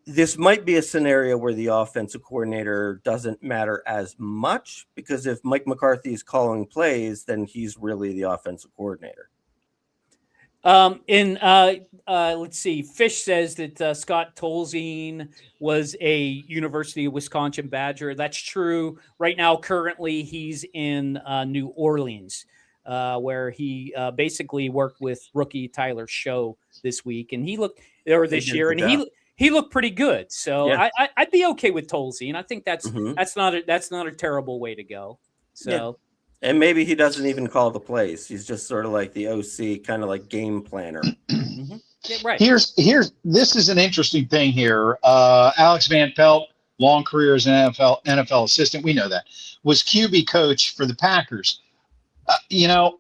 this might be a scenario where the offensive coordinator doesn't matter as much because if Mike McCarthy is calling plays, then he's really the offensive coordinator. Let's see. Fish says that Scott Tolzien was a University of Wisconsin Badger. That's true. Right now, currently, he's in New Orleans, where he basically worked with rookie Tyler Show this week, and he looked pretty good. So yeah. I'd be okay with Tolzien. I think that's not a terrible way to go. So. Yeah. And maybe he doesn't even call the plays. He's just sort of like the OC, kind of like game planner. Yeah, right. This is an interesting thing here. Alex Van Pelt, long career as an NFL assistant. We know that. Was QB coach for the Packers. These are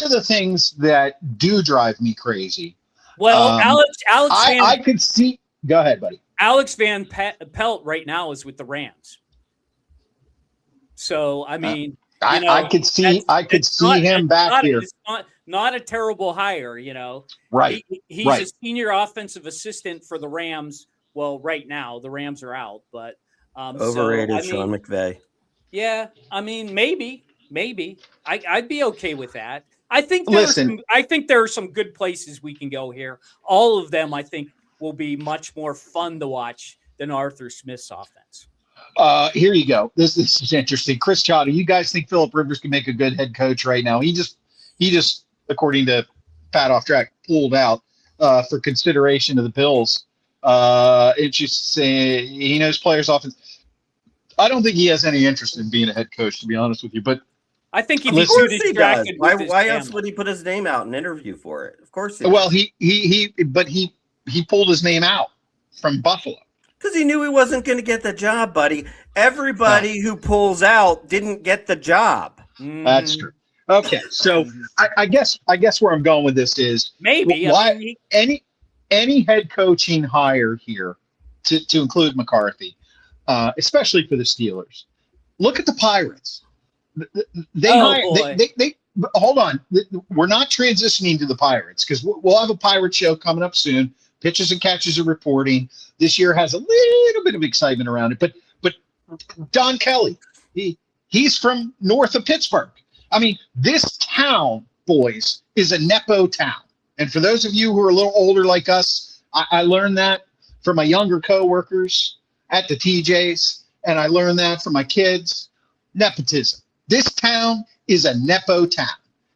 the things that do drive me crazy. Well, I could see. Go ahead, buddy. Alex Van Pelt right now is with the Rams. So I mean. I could see him back here. It's not a terrible hire, Right. He's a senior offensive assistant for the Rams. Well, right now the Rams are out, but overrated Sean McVay. Yeah, I mean, maybe I'd be okay with that. I think there are some good places we can go here. All of them, I think, will be much more fun to watch than Arthur Smith's offense. Here you go. This is interesting. Chris Chada, you guys think Phillip Rivers can make a good head coach right now? He just, according to Pat Off Track, pulled out for consideration of the Bills. It's just saying he knows players' offense. I don't think he has any interest in being a head coach, to be honest with you. But I think he'd be too distracted. Why else would he put his name out and interview for it? Of course. Well, he pulled his name out from Buffalo. Because he knew he wasn't going to get the job, buddy. Everybody who pulls out didn't get the job. That's true. Okay, so I guess where I'm going with this is maybe any head coaching hire here to include McCarthy, especially for the Steelers. Look at the Pirates. They hold on. We're not transitioning to the Pirates because we'll have a Pirate show coming up soon. Pitches and catches are reporting. This year has a little bit of excitement around it. But Don Kelly, he's from north of Pittsburgh. I mean, this town boys is a Nepo town. And for those of you who are a little older like us, I learned that from my younger coworkers at the TJs, and I learned that from my kids. Nepotism. This town is a Nepo town.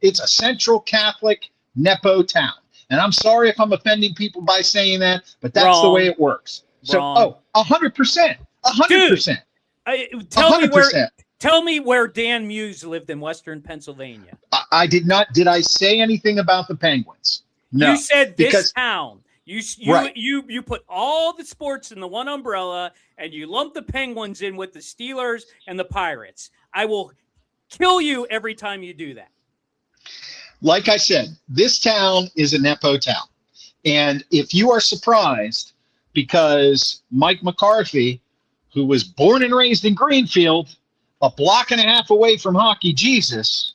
It's a Central Catholic Nepo town. And I'm sorry if I'm offending people by saying that, but that's the way it works. So, Wrong. 100%. 100%. Tell me where Dan Muse lived in Western Pennsylvania. I did not. Did I say anything about the Penguins? No. You said this town. Right. You put all the sports in the one umbrella, and you lump the Penguins in with the Steelers and the Pirates. I will kill you every time you do that. Like I said, this town is a Nepo town. And if you are surprised because Mike McCarthy, who was born and raised in Greenfield, a block and a half away from Hockey Jesus,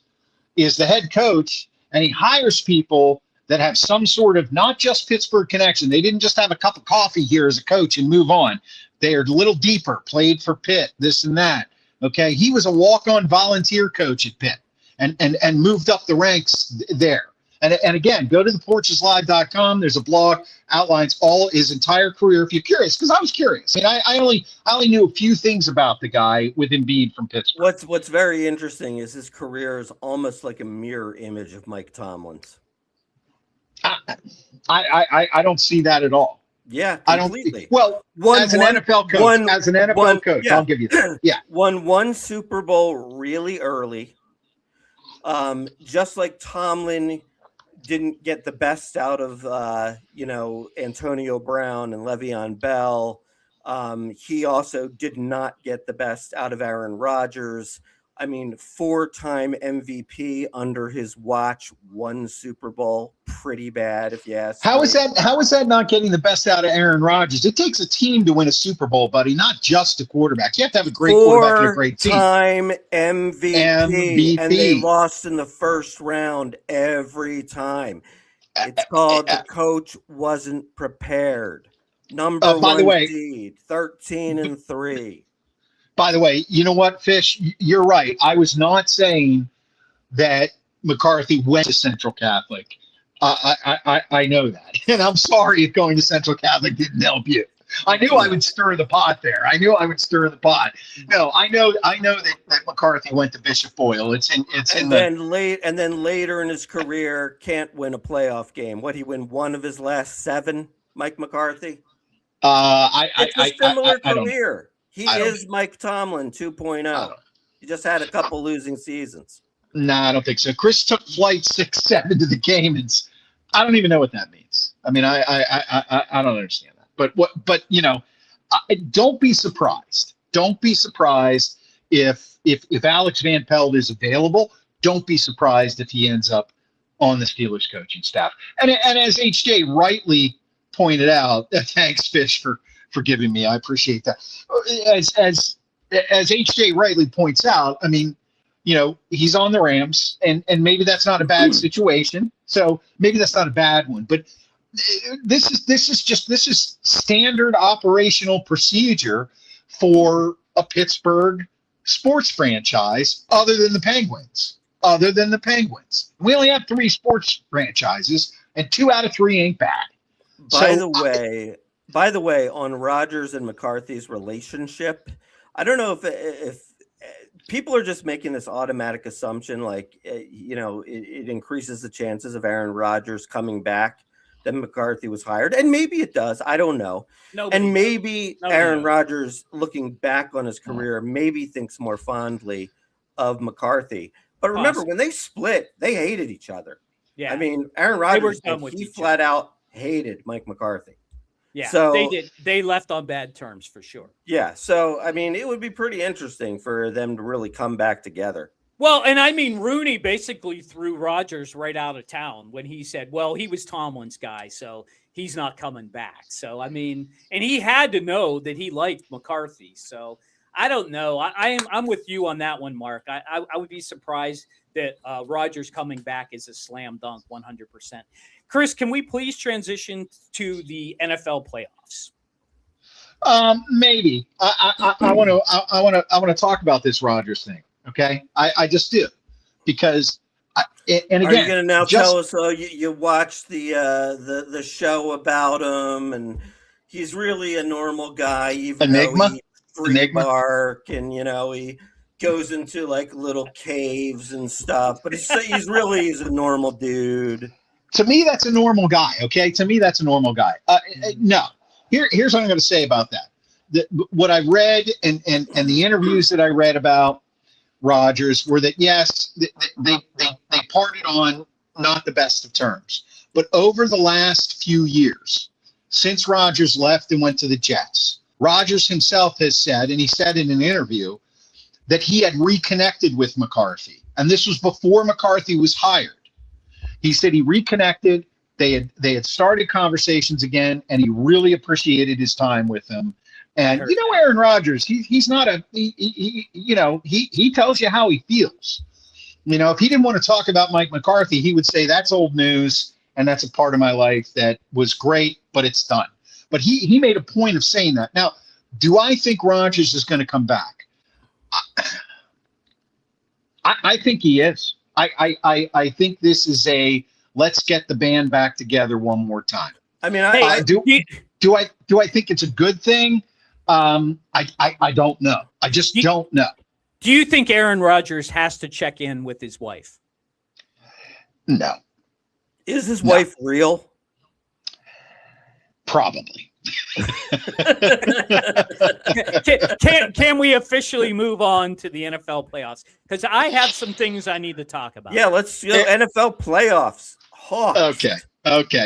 is the head coach, and he hires people that have some sort of not just Pittsburgh connection. They didn't just have a cup of coffee here as a coach and move on. They are a little deeper, played for Pitt, this and that. Okay. He was a walk-on volunteer coach at Pitt and moved up the ranks there. And again, go to theporcheslive.com. There's a blog, outlines all his entire career if you're curious, because I was curious. And I only knew a few things about the guy with him being from Pittsburgh. What's very interesting is his career is almost like a mirror image of Mike Tomlin's. I don't see that at all. Yeah, I completely. don't. Well, as an NFL coach, I'll give you that. Yeah, won one Super Bowl really early. Just like Tomlin didn't get the best out of Antonio Brown and Le'Veon Bell. He also did not get the best out of Aaron Rodgers. I mean, 4-time MVP under his watch, one Super Bowl, pretty bad if you ask me. How is that not getting the best out of Aaron Rodgers? It takes a team to win a Super Bowl, buddy, not just a quarterback. You have to have a great quarterback and a great team. 4-time MVP, and they lost in the first round every time. It's called the coach wasn't prepared. Number one seed, 13-3. By the way, you know what, Fish? You're right. I was not saying that McCarthy went to Central Catholic. I know that. And I'm sorry if going to Central Catholic didn't help you. I knew I would stir the pot there. No, I know that McCarthy went to Bishop Boyle. Then later in his career, can't win a playoff game. What, he win one of his last 7, Mike McCarthy? It's a similar career. He is Mike Tomlin 2.0. He just had a couple losing seasons. I don't think so. Chris took flight 6-7 to the game, and I don't even know what that means. I mean, I don't understand that. But don't be surprised. Don't be surprised if Alex Van Pelt is available. Don't be surprised if he ends up on the Steelers coaching staff. And as HJ rightly pointed out, thanks, Fish, for giving me. I appreciate that. As HJ rightly points out, I mean, he's on the Rams, and maybe that's not a bad situation. So maybe that's not a bad one. But this is standard operational procedure for a Pittsburgh sports franchise, other than the Penguins. We only have 3 sports franchises, and 2 out of 3 ain't bad. By the way, on Rodgers and McCarthy's relationship, I don't know if people are just making this automatic assumption, like, it increases the chances of Aaron Rodgers coming back than McCarthy was hired. And maybe it does. I don't know. Maybe Aaron Rodgers, looking back on his career, maybe thinks more fondly of McCarthy. But remember, when they split, they hated each other. Yeah. I mean, Aaron Rodgers, he flat out hated Mike McCarthy. Yeah, so they did. They left on bad terms for sure. Yeah, so I mean, it would be pretty interesting for them to really come back together. Well, and I mean, Rooney basically threw Rodgers right out of town when he said, "Well, he was Tomlin's guy, so he's not coming back." So I mean, and he had to know that he liked McCarthy. So I don't know. I'm with you on that one, Mark. I would be surprised that Rodgers coming back is a slam dunk, 100%. Chris, can we please transition to the NFL playoffs? Maybe. I want to talk about this Rodgers thing. Okay, I just do, because And Are again, you going to now tell us? Oh, you watched the show about him, and he's really a normal guy, even though he free bark, and he goes into like little caves and stuff. But he's a normal dude. To me, that's a normal guy. Okay, to me, that's a normal guy. No, here's what I'm going to say about that. What I read and the interviews that I read about Rodgers were that yes, they parted on not the best of terms, but over the last few years, since Rodgers left and went to the Jets, Rodgers himself has said, and he said in an interview, that he had reconnected with McCarthy, and this was before McCarthy was hired. He said he reconnected. They had started conversations again, and he really appreciated his time with him. And Aaron Rodgers, he's not he tells you how he feels. If he didn't want to talk about Mike McCarthy, he would say that's old news, and that's a part of my life that was great, but it's done. But he made a point of saying that. Now, do I think Rodgers is going to come back? I think he is. I think this is a let's get the band back together one more time. I mean, do I think it's a good thing? I don't know. I just don't know. Do you think Aaron Rodgers has to check in with his wife? No. Is his wife real? Probably. Can we officially move on to the NFL playoffs? Because I have some things I need to talk about. Yeah, let's go NFL playoffs. Hawks. Okay.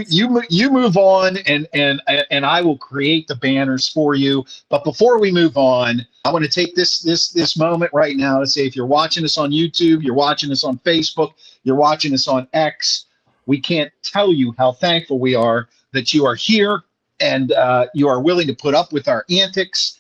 You move on, and I will create the banners for you. But before we move on, I want to take this moment right now to say, if you're watching us on YouTube, you're watching us on Facebook, you're watching us on X, we can't tell you how thankful we are that you are here and you are willing to put up with our antics.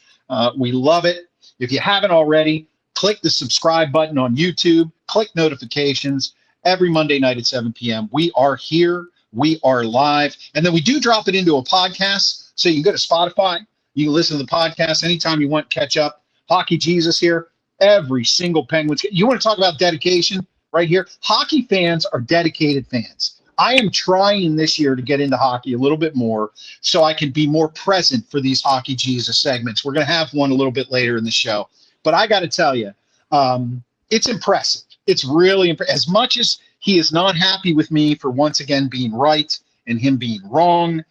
We love it. If you haven't already, click the subscribe button on YouTube, click notifications. Every Monday night at 7 p.m. We are here. We are live. And then we do drop it into a podcast. So you can go to Spotify. You can listen to the podcast anytime you want, catch up. Hockey Jesus here. Every single Penguins. You want to talk about dedication right here? Hockey fans are dedicated fans. I am trying this year to get into hockey a little bit more so I can be more present for these Hockey Jesus segments. We're going to have one a little bit later in the show. But I got to tell you, it's impressive. It's really impressive. As much as he is not happy with me for once again being right and him being wrong,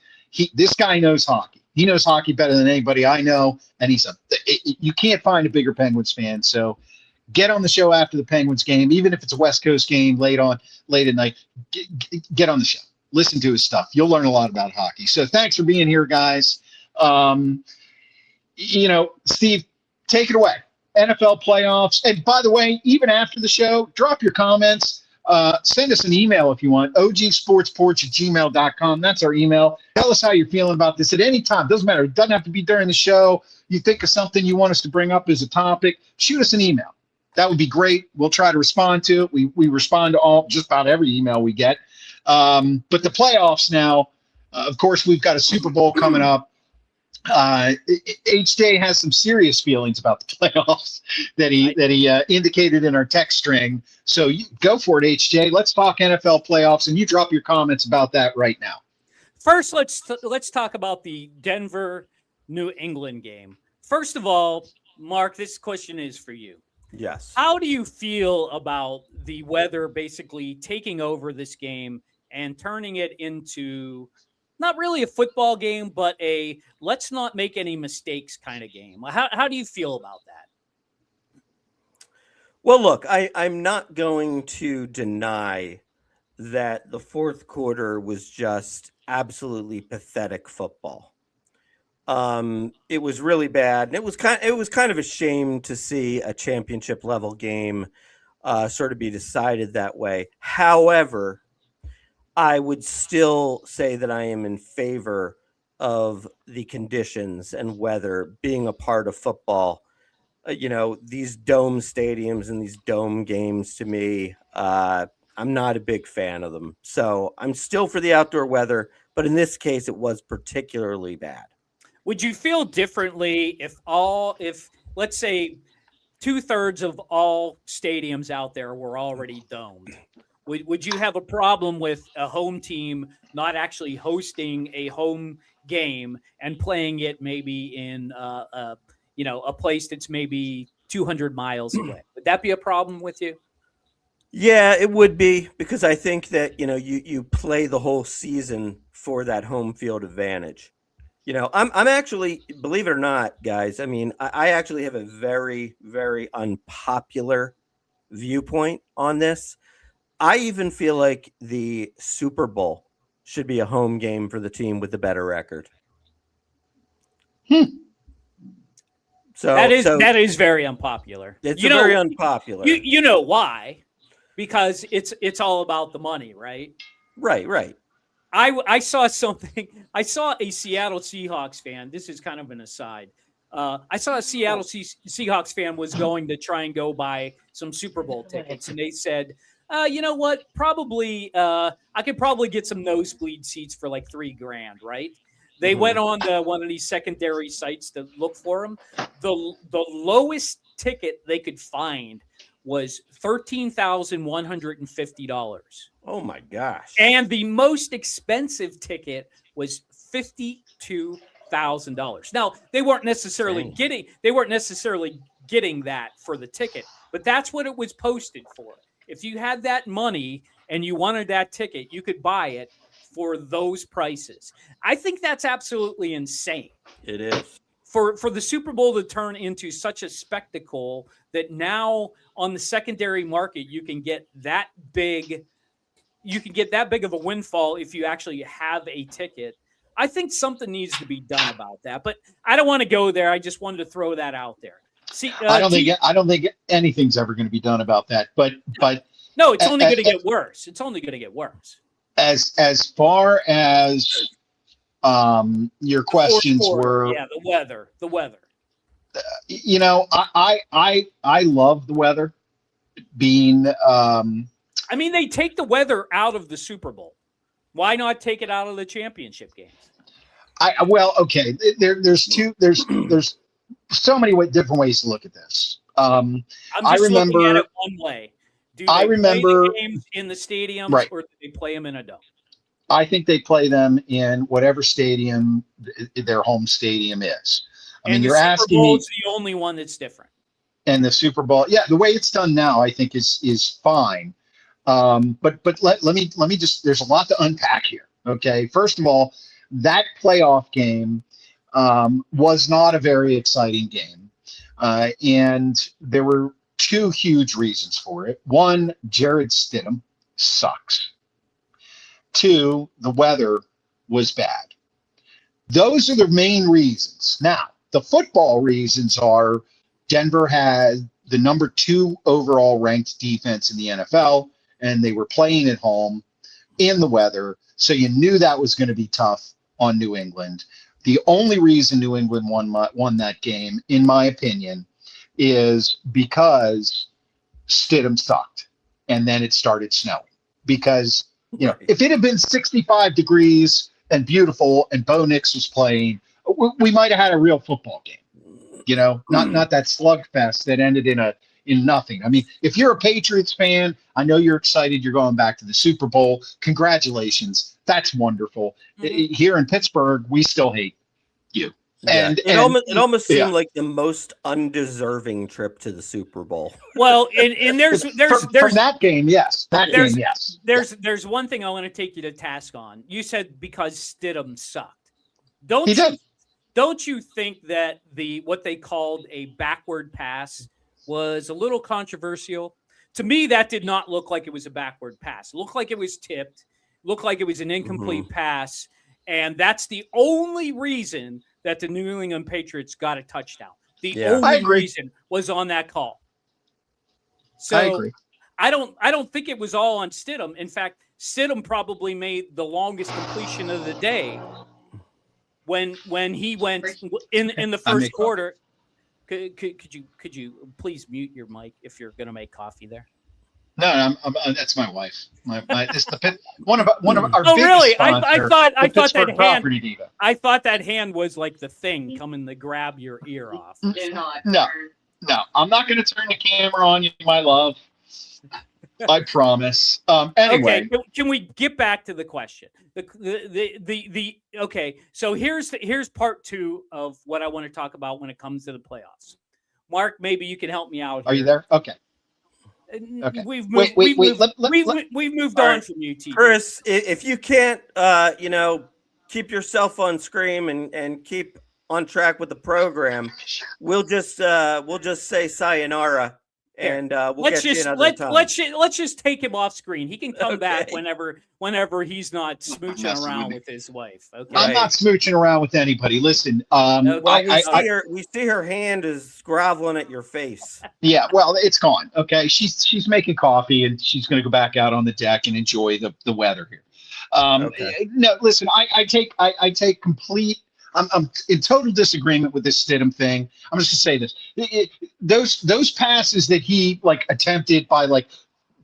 this guy knows hockey. He knows hockey better than anybody I know, and you can't find a bigger Penguins fan. So get on the show after the Penguins game, even if it's a West Coast game late at night. Get on the show. Listen to his stuff. You'll learn a lot about hockey. So thanks for being here, guys. Steve, take it away. NFL playoffs. And by the way, even after the show, drop your comments. Send us an email if you want, ogsportsporch@gmail.com. That's our email. Tell us how you're feeling about this at any time. Doesn't matter. It doesn't have to be during the show. You think of something you want us to bring up as a topic, shoot us an email. That would be great. We'll try to respond to it. We respond to just about every email we get. But the playoffs now, of course, we've got a Super Bowl coming up. HJ has some serious feelings about the playoffs that he indicated in our text string. So you go for it, HJ. Let's talk NFL playoffs, and you drop your comments about that right now. First, let's talk about the Denver New England game. First of all, Mark, this question is for you. Yes. How How do you feel about the weather basically taking over this game and turning it into not really a football game, but a let's not make any mistakes kind of game? How do you feel about that? Well, look, I'm not going to deny that the fourth quarter was just absolutely pathetic football. It was really bad, and it was kind of a shame to see a championship level game sort of be decided that way. However, I would still say that I am in favor of the conditions and weather being a part of football. These dome stadiums and these dome games, to me, I'm not a big fan of them. So I'm still for the outdoor weather, but in this case, it was particularly bad. Would you feel differently if let's say 2/3 of all stadiums out there were already domed? Would you have a problem with a home team not actually hosting a home game and playing it maybe in a place that's maybe 200 miles away? Would that be a problem with you? Yeah, it would be, because I think that, you play the whole season for that home field advantage. I'm actually, believe it or not, guys, I mean, I actually have a very, very unpopular viewpoint on this. I even feel like the Super Bowl should be a home game for the team with the better record. So that is very unpopular. It's very unpopular. You know why? Because it's all about the money, right? Right. I saw something. I saw a Seattle Seahawks fan. This is kind of an aside. I saw a Seattle Seahawks fan was going to try and go buy some Super Bowl tickets, and they said, you know what? Probably, I could probably get some nosebleed seats for like $3,000, right? They went on one of these secondary sites to look for them. The lowest ticket they could find was $13,150. Oh my gosh! And the most expensive ticket was $52,000. Now, they weren't necessarily getting that for the ticket, but that's what it was posted for. If you had that money and you wanted that ticket, you could buy it for those prices. I think that's absolutely insane. It is. For the Super Bowl to turn into such a spectacle that now on the secondary market you can get that big of a windfall if you actually have a ticket. I think something needs to be done about that, but I don't want to go there. I just wanted to throw that out there. See, I don't think anything's ever going to be done about that. But no, it's only going to get worse. It's only going to get worse. As far as your questions were, the weather. I love the weather being. I mean, they take the weather out of the Super Bowl. Why not take it out of the championship games? Okay. There's so many different ways to look at this. I'm just looking at it one way. Do they play the games in the stadiums, right, or do they play them in a dome? I think they play them in whatever stadium their home stadium is. You're asking me. It's the only one that's different. And the Super Bowl, the way it's done now, I think is fine. But let me just. There's a lot to unpack here. Okay, first of all, that playoff game was not a very exciting game, and there were two huge reasons for it. One, Jared Stidham sucks. Two, the weather was bad. Those are the main reasons. Now, the football reasons are Denver had the number 2 overall ranked defense in the NFL, and they were playing at home in the weather, so you knew that was going to be tough on New England. The only reason New England won that game, in my opinion, is because Stidham sucked, and then it started snowing. Because if it had been 65 degrees and beautiful, and Bo Nix was playing, we might have had a real football game. Not that slugfest that ended in nothing. I mean, if you're a Patriots fan, I know you're excited. You're going back to the Super Bowl. Congratulations. That's wonderful. Mm-hmm. Here in Pittsburgh, we still hate you. Yeah. It almost seemed like the most undeserving trip to the Super Bowl. Well, and there's from that game, yes. There's one thing I want to take you to task on. You said because Stidham sucked. Don't you think that what they called a backward pass was a little controversial? To me, that did not look like it was a backward pass. It looked like it was tipped. Looked like it was an incomplete pass. And that's the only reason that the New England Patriots got a touchdown. The only reason was on that call. So I agree. I don't think it was all on Stidham. In fact, Stidham probably made the longest completion of the day when he went in the first quarter. Could you please mute your mic if you're going to make coffee there? No, that's my wife. It's one of our. Oh, really? I thought that hand. Diva. I thought that hand was like the thing coming to grab your ear off. No, I'm not going to turn the camera on you, my love. I promise. Anyway. Okay, can we get back to the question? Okay, so here's part 2 of what I want to talk about when it comes to the playoffs. Mark, maybe you can help me out here. Are you there? Okay. We've moved, we've moved on right. from you, TJ. Chris, if you can't, keep yourself on screen and keep on track with the program, we'll just say sayonara, and we'll get you another time. Let's just take him off screen. He can come back whenever he's not smooching around with his wife. Okay, I'm not smooching around with anybody. Listen, we see her hand is groveling at your face. Yeah, well, it's gone. Okay, she's making coffee and she's going to go back out on the deck and enjoy the weather here. No, listen, I take complete. I'm in total disagreement with this Stidham thing. I'm just gonna say this: those passes that he attempted by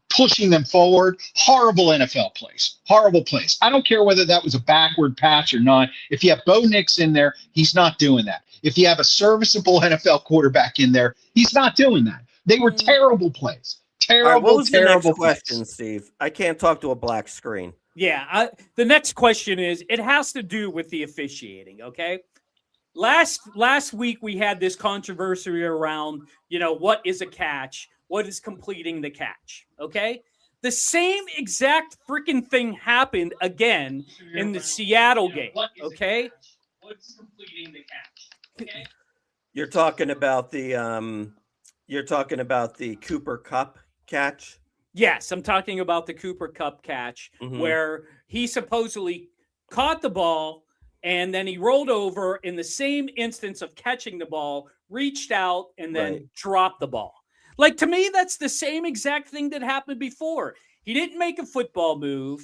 pushing them forward, horrible NFL plays, horrible plays. I don't care whether that was a backward pass or not. If you have Bo Nix in there, he's not doing that. If you have a serviceable NFL quarterback in there, he's not doing that. They were terrible plays. Terrible, what was terrible the next question, plays. Steve? I can't talk to a black screen. Yeah, the next question is, it has to do with the officiating, okay? Last week we had this controversy around, what is a catch? What is completing the catch? Okay? The same exact freaking thing happened again in the Seattle game, okay? What's completing the catch? Okay? You're talking about the Cooper Kupp catch? Yes, I'm talking about the Cooper Kupp catch, where he supposedly caught the ball and then he rolled over in the same instance of catching the ball, reached out, and then dropped the ball. To me, that's the same exact thing that happened before. He didn't make a football move.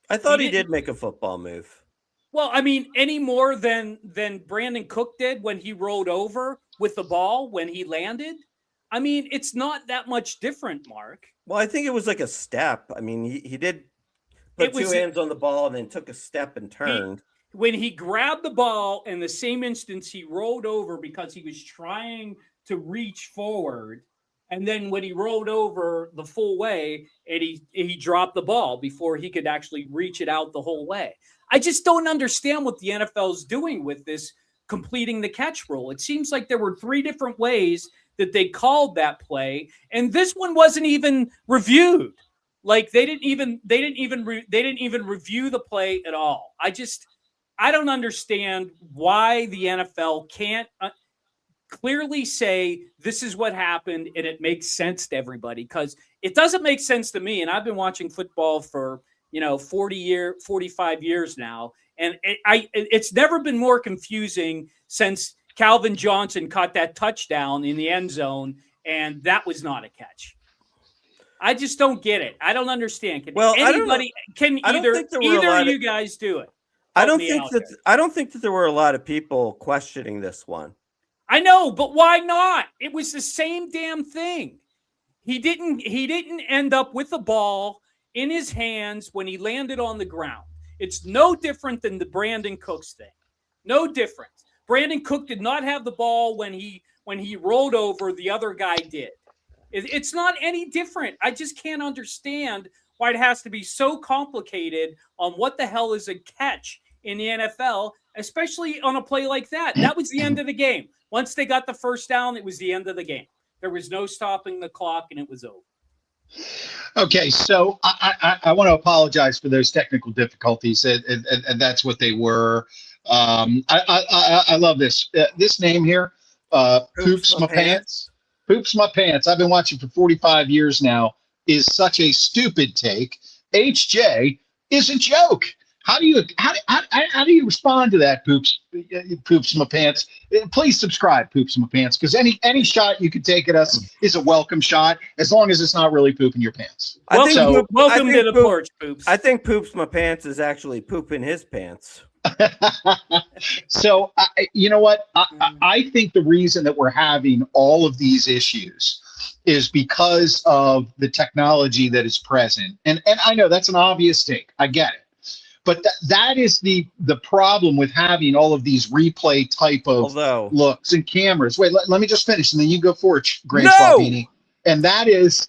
I thought he did make a football move. Well, I mean, any more than Brandon Cook did when he rolled over with the ball when he landed. I mean, it's not that much different, Mark. Well, I think it was like a step. I mean, he did put two hands on the ball and then took a step and turned. When he grabbed the ball, in the same instance, he rolled over because he was trying to reach forward. And then when he rolled over the full way, and he dropped the ball before he could actually reach it out the whole way. I just don't understand what the NFL is doing with this completing the catch rule. It seems like there were 3 different ways that they called that play, and this one wasn't even reviewed. They didn't even review the play at all. I don't understand why the NFL can't clearly say this is what happened and it makes sense to everybody, because it doesn't make sense to me. And I've been watching football for 45 years now, and it's never been more confusing since Calvin Johnson caught that touchdown in the end zone, and that was not a catch. I just don't get it. I don't understand. Can either of you guys do it? I don't think that there were a lot of people questioning this one. I know, but why not? It was the same damn thing. He didn't end up with the ball in his hands when he landed on the ground. It's no different than the Brandon Cooks thing. No different. Brandon Cook did not have the ball when he rolled over. The other guy did. It's not any different. I just can't understand why it has to be so complicated on what the hell is a catch in the NFL, especially on a play like that. That was the end of the game. Once they got the first down, it was the end of the game. There was no stopping the clock, and it was over. Okay, so I want to apologize for those technical difficulties, and that's what they were. I love this. This name here, Poops My Pants. Poops My Pants. I've been watching for 45 years now. Is such a stupid take. HJ is a joke. How do you respond to that, Poops My Pants? Please subscribe, Poops My Pants, because any shot you can take at us is a welcome shot, as long as it's not really pooping your pants. Welcome to the porch, Poops. I think Poops My Pants is actually pooping his pants. So you know what? I think the reason that we're having all of these issues is because of the technology that is present. And I know that's an obvious take. I get it. But that is the problem with having all of these replay type of looks and cameras. Wait, let me just finish, and then you go for it, Grant Swabini. And that is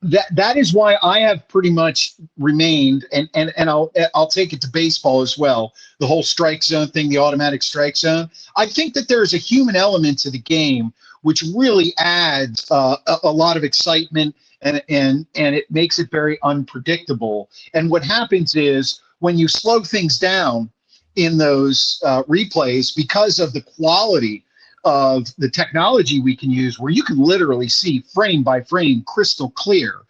that is why I have pretty much remained, and I'll take it to baseball as well. The whole strike zone thing, the automatic strike zone. I think that there's a human element to the game which really adds a lot of excitement, and it makes it very unpredictable. And what happens is when you slow things down in those replays, because of the quality of the technology we can use, where you can literally see frame by frame crystal clear,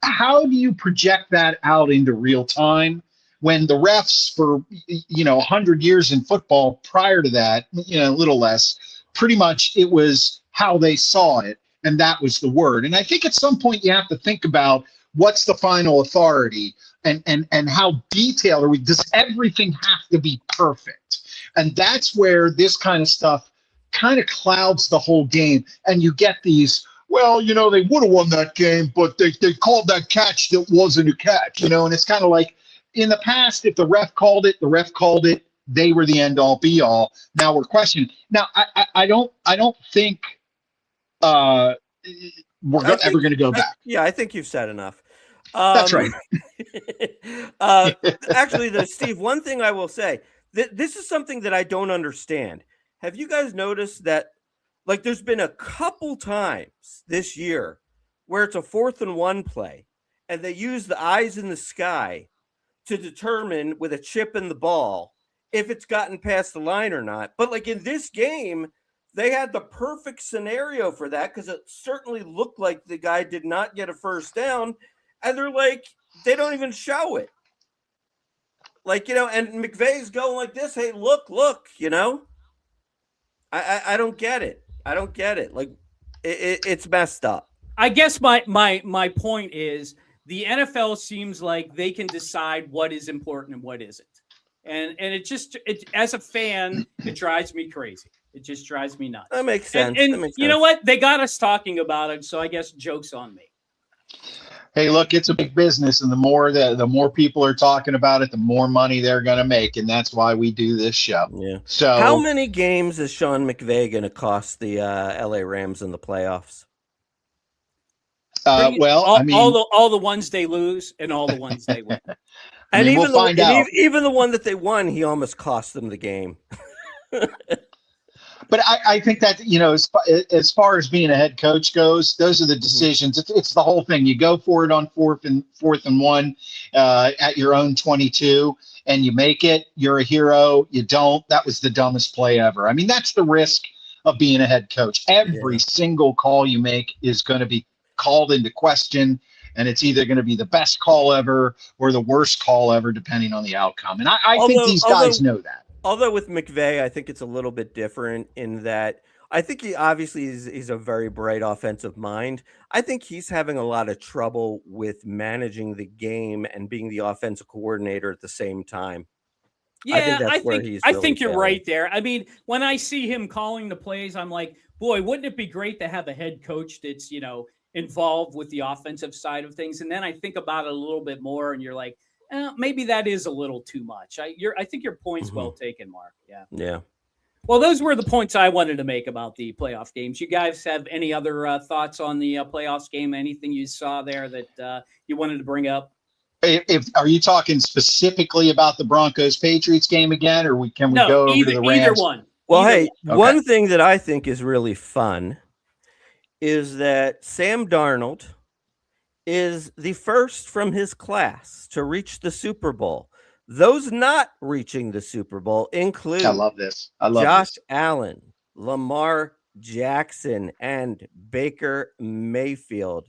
how do you project that out into real time when the refs for 100 years in football prior to that, a little less, pretty much it was how they saw it, and that was the word. And I think at some point you have to think about what's the final authority, and how detailed are we? Does everything have to be perfect? And that's where this kind of stuff kind of clouds the whole game, and you get these, well, they would have won that game, but they called that catch that wasn't a catch, and it's kind of like in the past, if the ref called it, they were the end all be all. Now we're questioning. Now I don't think we're ever going to go back. I think you've said enough. That's right. Actually, though, Steve, one thing I will say, this is something that I don't understand. Have you guys noticed that, like, there's been a couple times this year where it's a 4th and 1 play, and they use the eyes in the sky to determine with a chip in the ball if it's gotten past the line or not. But like in this game, they had the perfect scenario for that, because it certainly looked like the guy did not get a first down, and they're like, they don't even show it. Like, and McVay's going like this, hey, look, I don't get it. Like, it's messed up. I guess my point is the NFL seems like they can decide what is important and what isn't. And it as a fan, it drives me crazy. It just drives me nuts. That makes sense. And you know what? They got us talking about it, so I guess joke's on me. Hey, look, it's a big business, and the more people are talking about it, the more money they're going to make, and that's why we do this show. Yeah. So, how many games is Sean McVay going to cost the LA Rams in the playoffs? All the ones they lose and all the ones they win. And we'll find out. Even the one that they won, he almost cost them the game. But I think that, as far as being a head coach goes, those are the decisions. It's the whole thing. You go for it on 4th and 1 at your own 22, and you make it. You're a hero. You don't. That was the dumbest play ever. I mean, that's the risk of being a head coach. Every single call you make is going to be called into question, and it's either going to be the best call ever or the worst call ever, depending on the outcome. And I think these guys know that. Although with McVay, I think it's a little bit different in that I think he obviously he's a very bright offensive mind. I think he's having a lot of trouble with managing the game and being the offensive coordinator at the same time. Yeah, I think you're right there. I mean, when I see him calling the plays, I'm like, boy, wouldn't it be great to have a head coach that's, involved with the offensive side of things? And then I think about it a little bit more, and you're like, maybe that is a little too much. I think your point's well taken, Mark. Yeah. Well, those were the points I wanted to make about the playoff games. You guys have any other thoughts on the playoffs game? Anything you saw there that you wanted to bring up? Are you talking specifically about the Broncos-Patriots game again, or can we go over to the Rams? Either one. Well, one thing that I think is really fun is that Sam Darnold is the first from his class to reach the Super Bowl. Those not reaching the Super Bowl include Josh Allen, Lamar Jackson, and Baker Mayfield.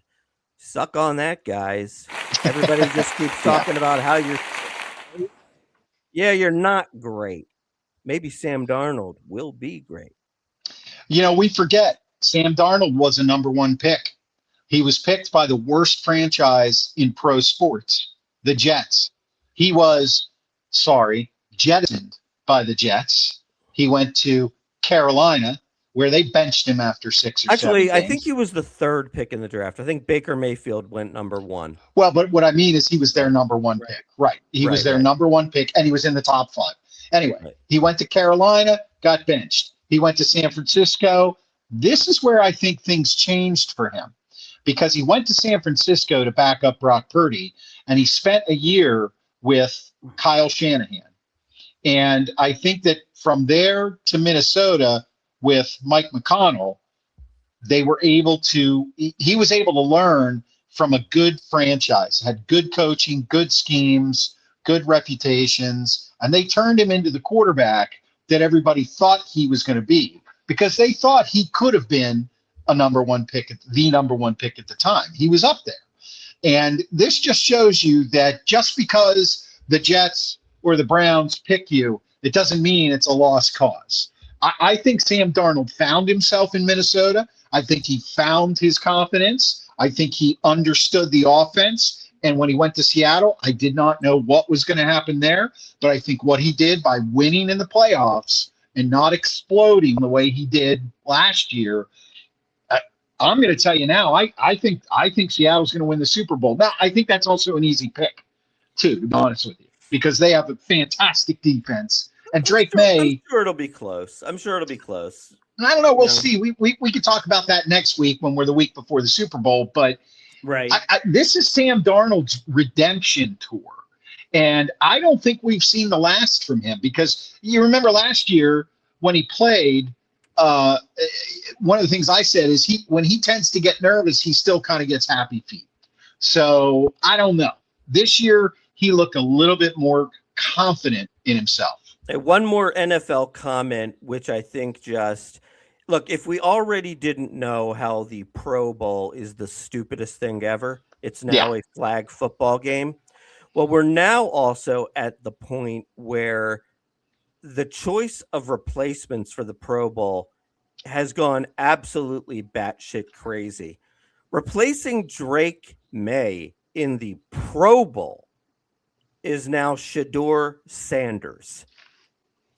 Suck on that, guys. Everybody just keeps talking about how you're not great. Maybe Sam Darnold will be great. We forget Sam Darnold was a number 1 pick. He was picked by the worst franchise in pro sports, the Jets. He was, jettisoned by the Jets. He went to Carolina, where they benched him after 6 or 7 games. I think he was the 3rd pick in the draft. I think Baker Mayfield went number 1. Well, but what I mean is he was their number 1 pick. Right. He was their number 1 pick, and he was in the top 5. Anyway, he went to Carolina, got benched. He went to San Francisco. This is where I think things changed for him, because he went to San Francisco to back up Brock Purdy, and he spent a year with Kyle Shanahan. And I think that from there to Minnesota with Mike McConnell, he was able to learn from a good franchise, had good coaching, good schemes, good reputations, and they turned him into the quarterback that everybody thought he was going to be, because they thought he could have been the number one pick at the time. He was up there. And this just shows you that just because the Jets or the Browns pick you, it doesn't mean it's a lost cause. I think Sam Darnold found himself in Minnesota. I think he found his confidence. I think he understood the offense. And when he went to Seattle, I did not know what was going to happen there. But I think what he did by winning in the playoffs and not exploding the way he did last year, I'm going to tell you now, I think Seattle's going to win the Super Bowl. Now, I think that's also an easy pick, too, to be honest with you, because they have a fantastic defense. And Drake May. I'm sure it'll be close. I don't know. We'll see. We could talk about that next week when we're the week before the Super Bowl. But right, this is Sam Darnold's redemption tour. And I don't think we've seen the last from him, because you remember last year when he played, one of the things I said is when he tends to get nervous, he still kind of gets happy feet. So I don't know. This year, he looked a little bit more confident in himself. Hey, one more NFL comment, which I think look, if we already didn't know how the Pro Bowl is the stupidest thing ever, it's now a flag football game. Well, we're now also at the point where the choice of replacements for the Pro Bowl has gone absolutely batshit crazy. Replacing Drake May in the Pro Bowl is now Shedeur Sanders.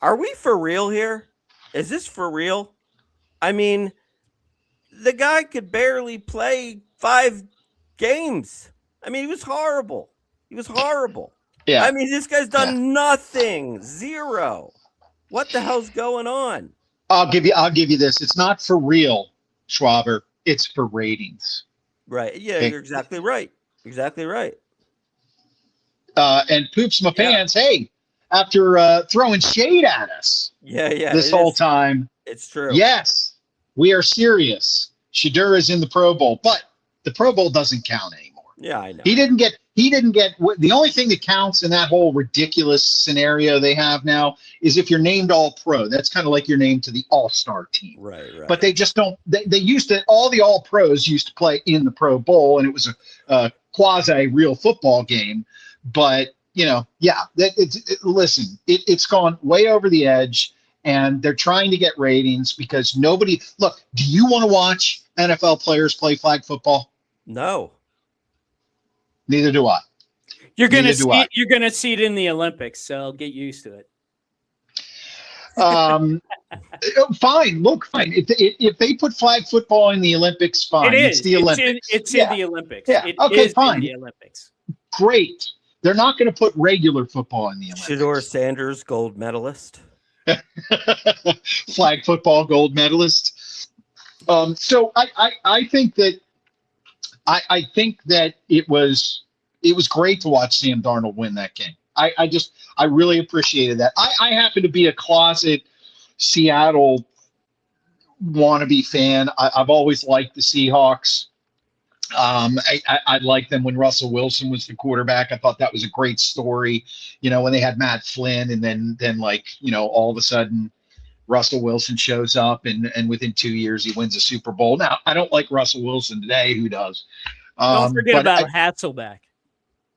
Are we for real here? Is this for real? I mean, the guy could barely play 5 games. I mean, he was horrible. Yeah. I mean, this guy's done nothing. 0. What the hell's going on? I'll give you this. It's not for real, Schwaber. It's for ratings. Right. Yeah, okay. You're exactly right. And Poops my pants, hey, after throwing shade at us this whole time. It's true. Yes, we are serious. Shedeur is in the Pro Bowl, but the Pro Bowl doesn't count anymore. Yeah, I know. He didn't get the only thing that counts in that whole ridiculous scenario they have now is if you're named all pro. That's kind of like your name to the all-star team. Right. But they just don't, they used to, all the all pros used to play in the Pro Bowl, and it was a quasi real football game. But, listen, it's gone way over the edge, and they're trying to get ratings because do you want to watch NFL players play flag football? No. Neither do I. You're gonna see it in the Olympics, so get used to it. Fine. Fine. If they put flag football in the Olympics, fine. It's the Olympics. It's in the Olympics. Yeah. Okay, fine. In the Olympics. Great. They're not going to put regular football in the Olympics. Shedeur Sanders, gold medalist. Flag football gold medalist. So I think that I think that it was great to watch Sam Darnold win that game. I really appreciated that. I happen to be a closet Seattle wannabe fan. I've always liked the Seahawks. I liked them when Russell Wilson was the quarterback. I thought that was a great story. When they had Matt Flynn, and then all of a sudden Russell Wilson shows up, and within 2 years he wins a Super Bowl. Now, I don't like Russell Wilson today. Who does? Don't forget about Hasselbeck.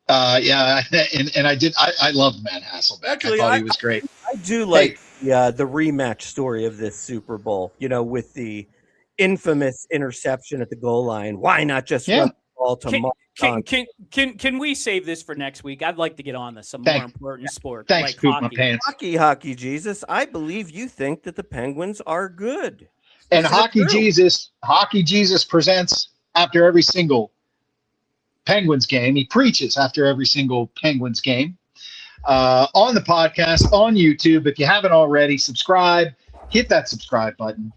And I love Matt Hasselbeck. Actually, I thought he was great. I do like the rematch story of this Super Bowl, with the infamous interception at the goal line. Why not just run the ball to Mark? Can we save this for next week? I'd like to get on to some more important sport. Thanks, like poop hockey. My pants. Hockey Jesus. I believe you think that the Penguins are good. And Hockey Jesus presents after every single Penguins game. He preaches after every single Penguins game on the podcast, on YouTube. If you haven't already, subscribe, hit that subscribe button,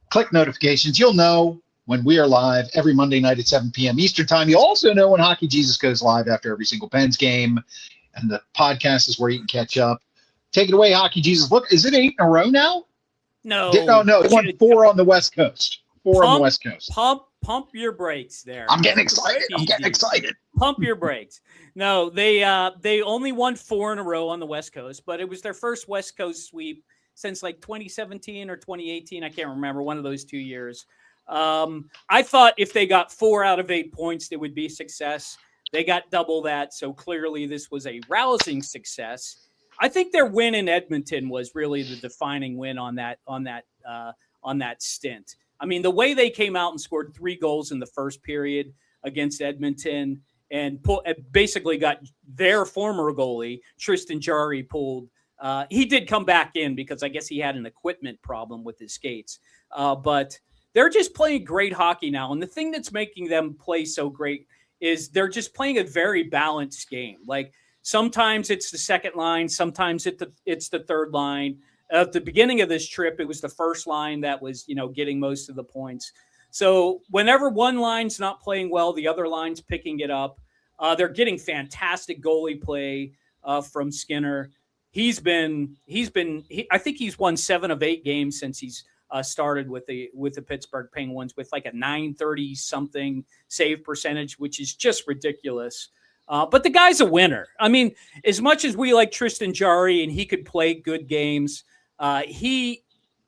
click notifications. You'll know when we are live every Monday night at 7 p.m. Eastern time. You also know when Hockey Jesus goes live after every single Pens game, and the podcast is where you can catch up. Take it away, Hockey Jesus. Look, is it 8 in a row now? No. No, it's won 4 on the West Coast. 4 on the West Coast. Pump your brakes there. I'm getting excited. Pump your brakes. No, they only won 4 in a row on the West Coast, but it was their first West Coast sweep since like 2017 or 2018. I can't remember, one of those 2 years. I thought if they got 4 out of 8 points, it would be success. They got double that, so clearly this was a rousing success. I think their win in Edmonton was really the defining win on that stint. I mean, the way they came out and scored 3 goals in the first period against Edmonton and basically got their former goalie, Tristan Jarry, pulled. He did come back in because I guess he had an equipment problem with his skates. But they're just playing great hockey now. And the thing that's making them play so great is they're just playing a very balanced game. Like sometimes it's the second line, sometimes it's the third line. At the beginning of this trip, it was the first line that was, getting most of the points. So whenever one line's not playing well, the other line's picking it up. They're getting fantastic goalie play from Skinner. I think he's won 7 of 8 games since he's started with the Pittsburgh Penguins with like a 930 something save percentage, which is just ridiculous. But the guy's a winner. I mean, as much as we like Tristan Jarry and he could play good games, he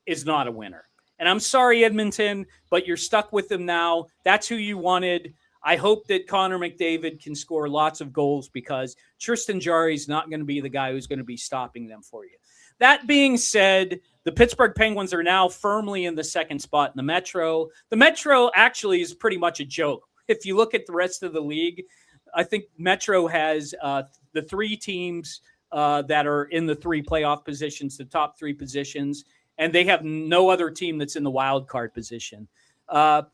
is not a winner. And I'm sorry, Edmonton, but you're stuck with him now. That's who you wanted. I hope that Connor McDavid can score lots of goals because Tristan Jarry is not going to be the guy who's going to be stopping them for you. That being said, the Pittsburgh Penguins are now firmly in the second spot in the Metro. The Metro actually is pretty much a joke. If you look at the rest of the league, I think Metro has the 3 teams that are in the 3 playoff positions, the top 3 positions, and they have no other team that's in the wild card position. And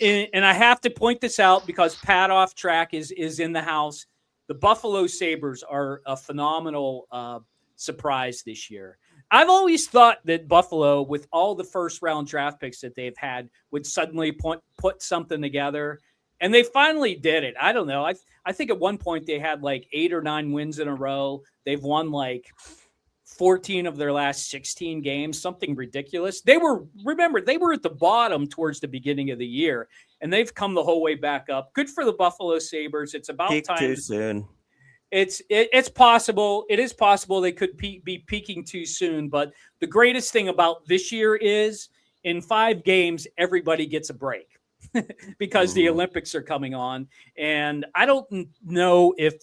I have to point this out because Pat Off Track is in the house. The Buffalo Sabres are a phenomenal surprise this year. I've always thought that Buffalo, with all the first-round draft picks that they've had, would suddenly put something together. And they finally did it. I don't know. I think at one point they had like 8 or 9 wins in a row. They've won like 14 of their last 16 games, something ridiculous. They were at the bottom towards the beginning of the year, and they've come the whole way back up. Good for the Buffalo Sabres. It's about time. Too soon. It's possible. It is possible they could be peaking too soon. But the greatest thing about this year is in 5 games, everybody gets a break. Because the Olympics are coming on. And I don't know if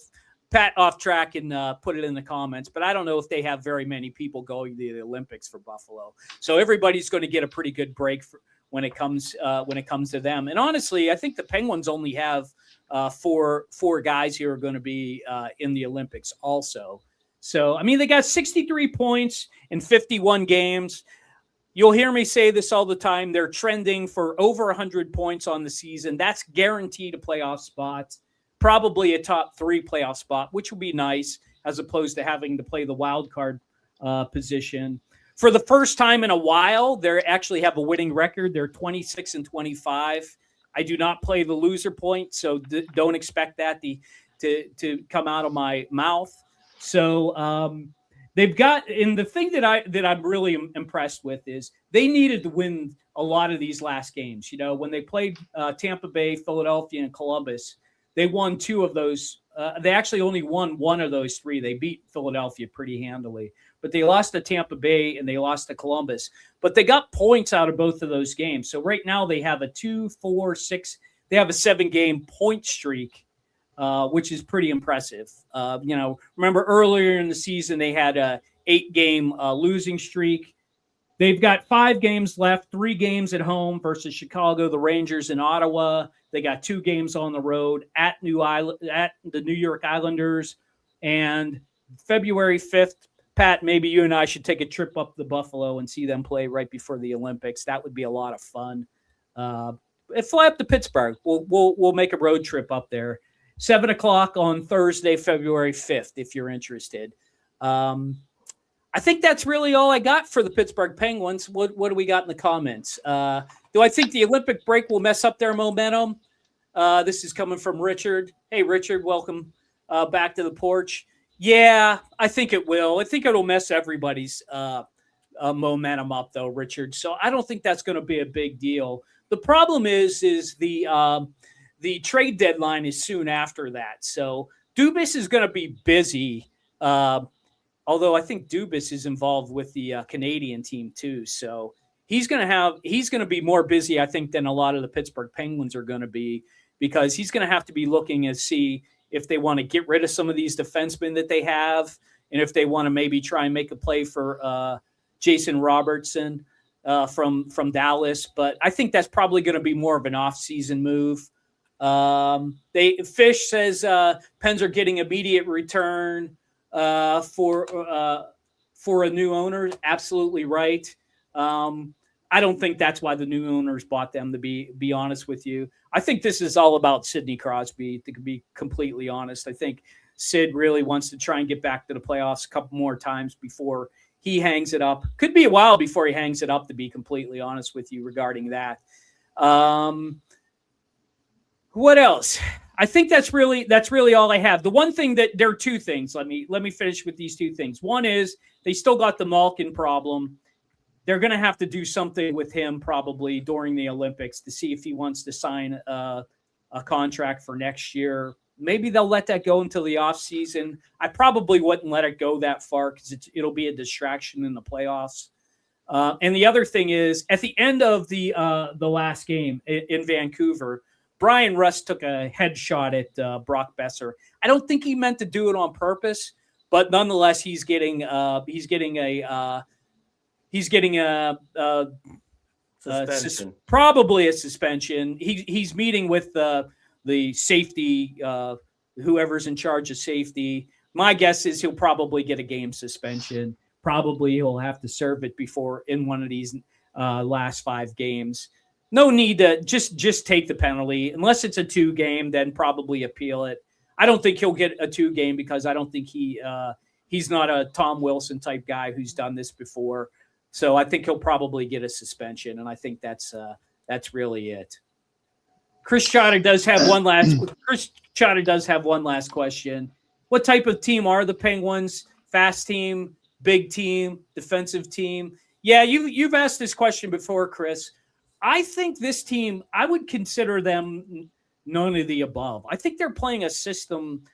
Pat Off Track can put it in the comments, but I don't know if they have very many people going to the Olympics for Buffalo. So everybody's going to get a pretty good break when it comes to them. And honestly, I think the Penguins only have 4 guys here are going to be in the Olympics also. So, I mean, they got 63 points in 51 games. You'll hear me say this all the time. They're trending for over 100 points on the season. That's guaranteed a playoff spot, probably a top 3 playoff spot, which would be nice as opposed to having to play the wild card position. For the first time in a while, they actually have a winning record. They're 26-25. I do not play the loser point, so don't expect that to come out of my mouth. So, they've got, and the thing that I'm really impressed with is they needed to win a lot of these last games. When they played Tampa Bay, Philadelphia, and Columbus, they won 2 of those. They actually only won 1 of those 3. They beat Philadelphia pretty handily, but they lost to Tampa Bay and they lost to Columbus. But they got points out of both of those games. So right now they have a 2, 4, 6. They have a 7-game point streak. Which is pretty impressive. Remember earlier in the season, they had a 8-game losing streak. They've got 5 games left, 3 games at home versus Chicago, the Rangers, and Ottawa. They got 2 games on the road at the New York Islanders. And February 5th, Pat, maybe you and I should take a trip up to Buffalo and see them play right before the Olympics. That would be a lot of fun. Fly up to Pittsburgh. We'll make a road trip up there. 7:00 on Thursday, February 5th, if you're interested. I think that's really all I got for the Pittsburgh Penguins. What do we got in the comments? Do I think the Olympic break will mess up their momentum? This is coming from Richard. Hey, Richard, welcome back to the porch. Yeah, I think it will. I think it'll mess everybody's momentum up, though, Richard. So I don't think that's going to be a big deal. The problem is the trade deadline is soon after that. So Dubas is going to be busy, although I think Dubas is involved with the Canadian team too. So he's going to be more busy, I think, than a lot of the Pittsburgh Penguins are going to be, because he's going to have to be looking and see if they want to get rid of some of these defensemen that they have, and if they want to maybe try and make a play for Jason Robertson from Dallas. But I think that's probably going to be more of an off-season move. Fish says Pens are getting immediate return for a new owner. Absolutely right. I don't think that's why the new owners bought them, to be honest with you. I think this is all about Sidney Crosby, to be completely honest. I think Sid really wants to try and get back to the playoffs a couple more times before he hangs it up. Could be a while before he hangs it up, to be completely honest with you regarding that. What else? I think that's really all I have. The one thing there are two things. Let me finish with these two things. One is they still got the Malkin problem. They're going to have to do something with him probably during the Olympics to see if he wants to sign a contract for next year. Maybe they'll let that go until the offseason. I probably wouldn't let it go that far because it'll be a distraction in the playoffs. And the other thing is, at the end of the last game in Vancouver, Brian Rust took a headshot at Brock Besser. I don't think he meant to do it on purpose, but nonetheless, he's getting a suspension. Probably a suspension. He's meeting with the safety, whoever's in charge of safety. My guess is he'll probably get a game suspension. Probably he'll have to serve it in one of these last 5 games. No need to just take the penalty. Unless it's a 2-game, then probably appeal it. I don't think he'll get a 2-game because I don't think he's not a Tom Wilson type guy who's done this before. So I think he'll probably get a suspension, and I think that's really it. Chris Chotter does have one last question. What type of team are the Penguins? Fast team, big team, defensive team? Yeah, you've asked this question before, Chris. I think this team, I would consider them none of the above. I think they're playing a system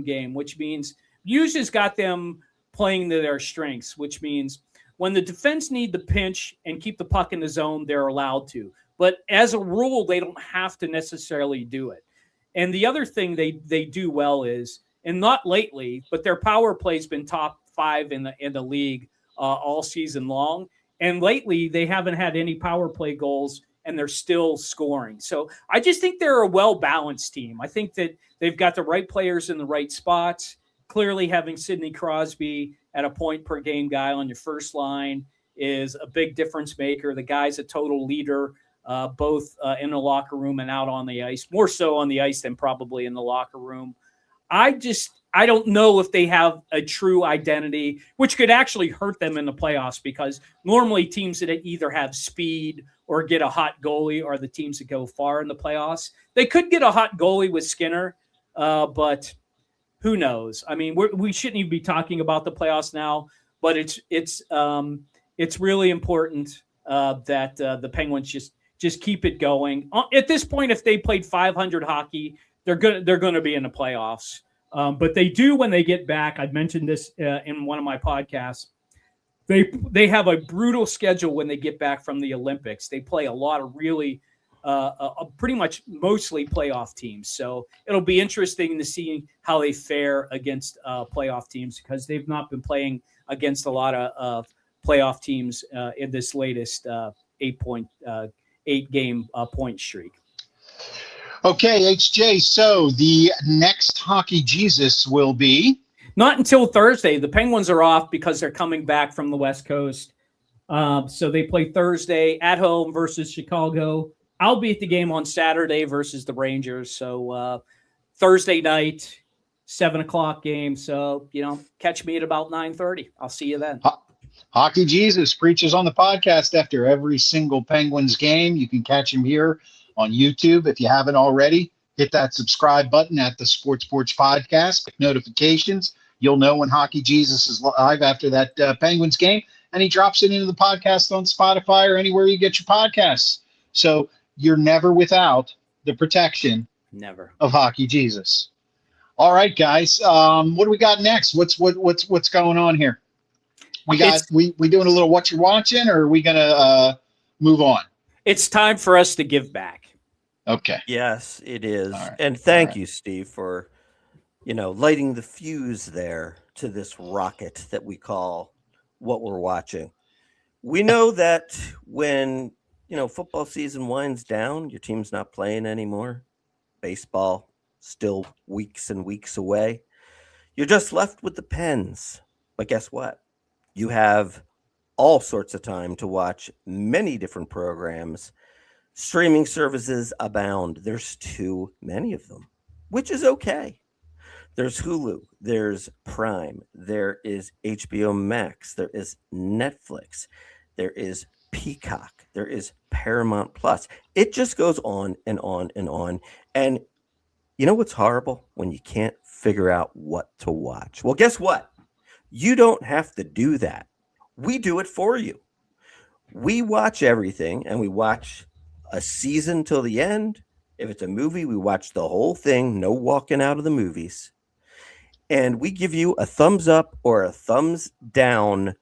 game, which means Hughes has got them playing to their strengths, which means when the defense need to pinch and keep the puck in the zone, they're allowed to. But as a rule, they don't have to necessarily do it. And the other thing they do well is, and not lately, but their power play's been top 5 in the league all season long. And lately, they haven't had any power play goals, and they're still scoring. So I just think they're a well-balanced team. I think that they've got the right players in the right spots. Clearly, having Sidney Crosby at a point-per-game guy on your first line is a big difference maker. The guy's a total leader, both in the locker room and out on the ice, more so on the ice than probably in the locker room. I don't know if they have a true identity, which could actually hurt them in the playoffs, because normally teams that either have speed or get a hot goalie are the teams that go far in the playoffs. They could get a hot goalie with Skinner, but who knows? I mean, we shouldn't even be talking about the playoffs now, but it's really important that the Penguins just keep it going. At this point, if they played 500 hockey, they're going to be in the playoffs. But they do when they get back. I've mentioned this in one of my podcasts. They have a brutal schedule when they get back from the Olympics. They play a lot of really pretty much mostly playoff teams. So it'll be interesting to see how they fare against playoff teams, because they've not been playing against a lot of playoff teams in this latest 8-game point streak. Okay, HJ, so the next Hockey Jesus will be? Not until Thursday. The Penguins are off because they're coming back from the West Coast. So they play Thursday at home versus Chicago. I'll be at the game on Saturday versus the Rangers. So Thursday night, 7 o'clock game. So, catch me at about 9:30. I'll see you then. Hockey Jesus preaches on the podcast after every single Penguins game. You can catch him here on YouTube. If you haven't already, hit that subscribe button at the Sports Porch Podcast. Notifications. You'll know when Hockey Jesus is live after that Penguins game, and he drops it into the podcast on Spotify or anywhere you get your podcasts. So you're never without the protection of Hockey Jesus. All right, guys. What do we got next? What's going on here? We doing a little what you're watching, or are we gonna move on? It's time for us to give back. Okay. Yes, it is. All right. And thank you, Steve, for lighting the fuse there to this rocket that we call what we're watching. We know that when football season winds down, your team's not playing anymore. Baseball still weeks and weeks away. You're just left with the pens. But guess what? You have all sorts of time to watch many different programs. Streaming services abound. There's too many of them, which is okay. There's Hulu, there's Prime, there is HBO Max, there is Netflix, there is Peacock, there is Paramount Plus. It just goes on and on and on. And you know what's horrible? When you can't figure out what to watch. Well, guess what? You don't have to do that. We do it for you. We watch everything, and we watch a season till the end. If it's a movie, we watch the whole thing, no walking out of the movies. And we give you a thumbs up or a thumbs down.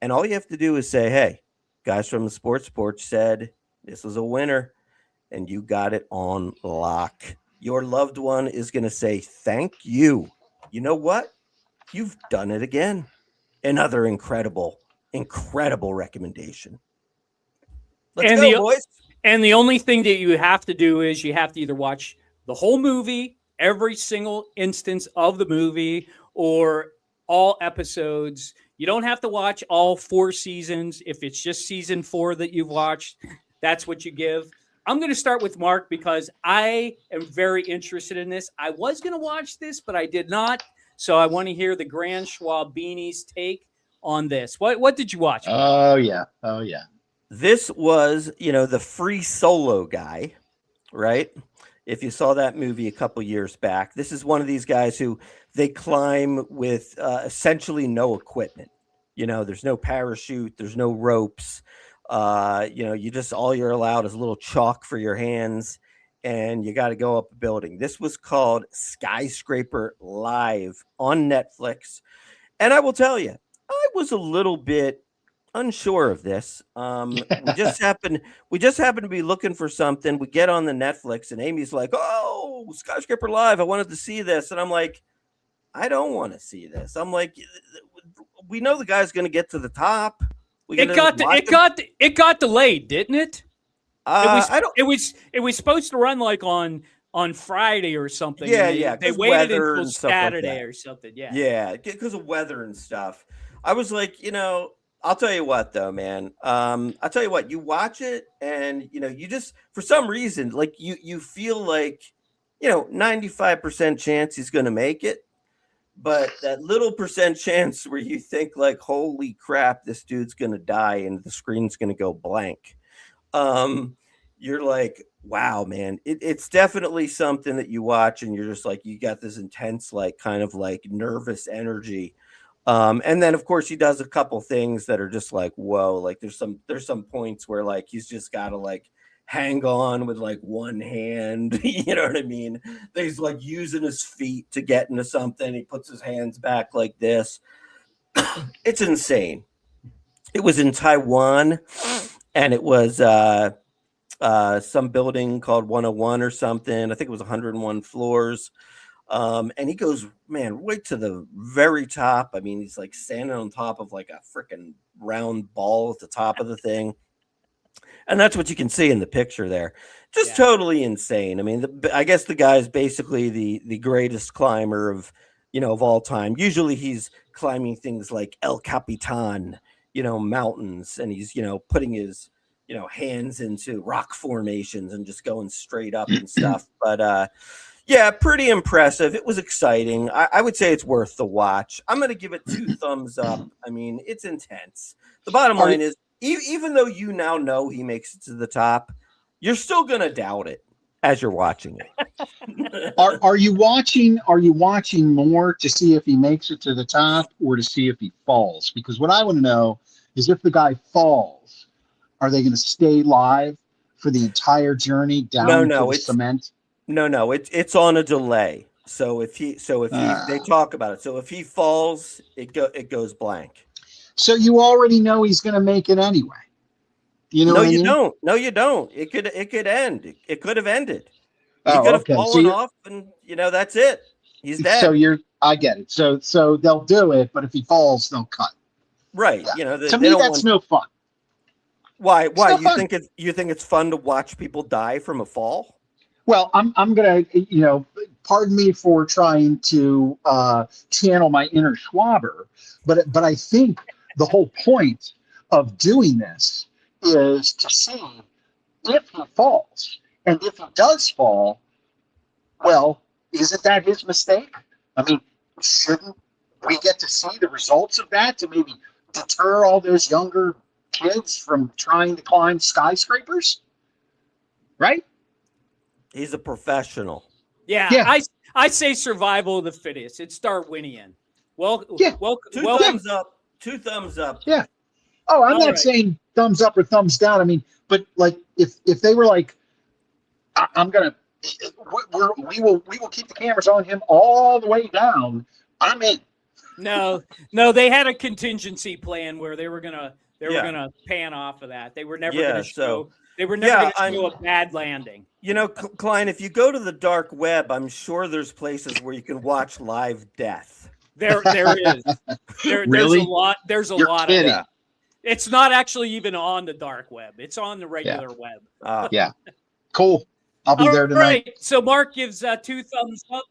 And all you have to do is say, hey, guys from the Sports Porch said this was a winner, and you got it on lock. Your loved one is going to say, thank you. You know what? You've done it again. Another incredible recommendation. Let's go, boys. And the only thing that you have to do is you have to either watch the whole movie, every single instance of the movie, or all episodes. You don't have to watch all 4 seasons. If it's just season 4 that you've watched, that's what you give. I'm going to start with Mark because I am very interested in this. I was going to watch this, but I did not. So I want to hear the Grand Schwab Beanie's take on this. What did you watch? Oh, yeah. This was, the Free Solo guy, right? If you saw that movie a couple years back, this is one of these guys who they climb with essentially no equipment. There's no parachute, there's no ropes. You just, all you're allowed is a little chalk for your hands, and you got to go up a building. This was called Skyscraper Live on Netflix. And I will tell you, I was a little bit unsure of this. We just happened to be looking for something. We get on the Netflix, and Amy's like, oh, Skyscraper Live, I wanted to see this. And I'm like, I don't want to see this. I'm like, we know the guy's going to get to the top. It got delayed, didn't it? It was supposed to run like on Friday or something. Yeah. They waited until Saturday or something. Yeah, because of weather and stuff. I was like, I'll tell you what, though, man. I'll tell you what. You watch it, and you just, for some reason, like you feel like 95% chance he's going to make it, but that little percent chance where you think like, holy crap, this dude's going to die, and the screen's going to go blank. You're like, wow, man. It's definitely something that you watch, and you're just like, you got this intense, like, kind of like nervous energy. And then of course he does a couple things that are just like, whoa, like there's some points where like he's just got to like hang on with like one hand, you know what I mean? He's like using his feet to get into something. He puts his hands back like this. It's insane. It was in Taiwan, and it was some building called 101 or something. I think it was 101 floors. And he goes, man, right to the very top. I mean, he's like standing on top of like a freaking round ball at the top of the thing. And that's what you can see in the picture there. Just totally insane. I mean, I guess the guy's basically the greatest climber of all time. Usually he's climbing things like El Capitan, mountains, and he's, putting his, hands into rock formations and just going straight up and stuff. But, Yeah, pretty impressive. It was exciting. I would say it's worth the watch. I'm going to give it 2 thumbs up. I mean, it's intense. The bottom line is, even though you now know he makes it to the top, you're still going to doubt it as you're watching it. Are you watching more to see if he makes it to the top or to see if he falls? Because what I want to know is if the guy falls, are they going to stay live for the entire journey down to the cement? No, it's on a delay. So if they talk about it. So if he falls, it goes blank. So you already know he's going to make it anyway. You know? No, you don't. No, you don't. It could end. It could have ended. He could have fallen off, and that's it. He's dead. So I get it. So they'll do it, but if he falls, they'll cut. Right. Yeah. To me, that's no fun. Why? You think it's fun to watch people die from a fall? Well, I'm gonna, pardon me for trying to channel my inner Schwaber, but I think the whole point of doing this is to see if he falls, and if he does fall, well, isn't that his mistake? I mean, shouldn't we get to see the results of that to maybe deter all those younger kids from trying to climb skyscrapers? Right? He's a professional. Yeah. I say survival of the fittest. It's Darwinian. Well, 2 thumbs up. 2 thumbs up. Yeah. Oh, I'm not saying thumbs up or thumbs down. I mean, but like if they were like, we will keep the cameras on him all the way down, I'm in. No, they had a contingency plan where they were gonna pan off of that. They were never gonna show. They were never going to show a bad landing. Klein, if you go to the dark web, I'm sure there's places where you can watch live death. There is. Really? There's a You're lot kidding. of that. It's not actually even on the dark web. It's on the regular web. Yeah. Cool. I'll be there tonight. Right. So Mark gives 2 thumbs up.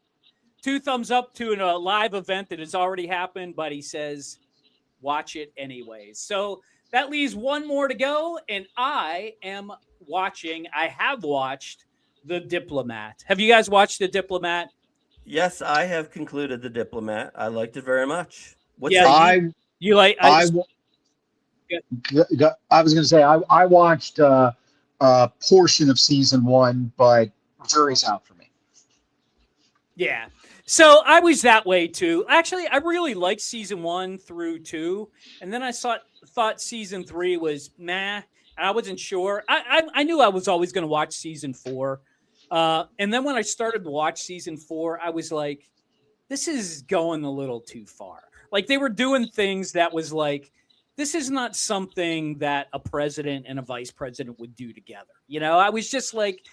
2 thumbs up to a live event that has already happened, but he says, watch it anyways. So that leaves one more to go, and I have watched The Diplomat. Have you guys watched The Diplomat? Yes, I have concluded The Diplomat. I liked it very much. I was going to say I watched a portion of season 1, but jury's out for me. Yeah. So I was that way too. Actually, I really liked season 1 through 2, and then I thought season 3 was meh, and I wasn't sure. I knew I was always going to watch season 4, and then when I started to watch season 4, I was like, this is going a little too far. Like, they were doing things that was like, this is not something that a president and a vice president would do together. I was just like,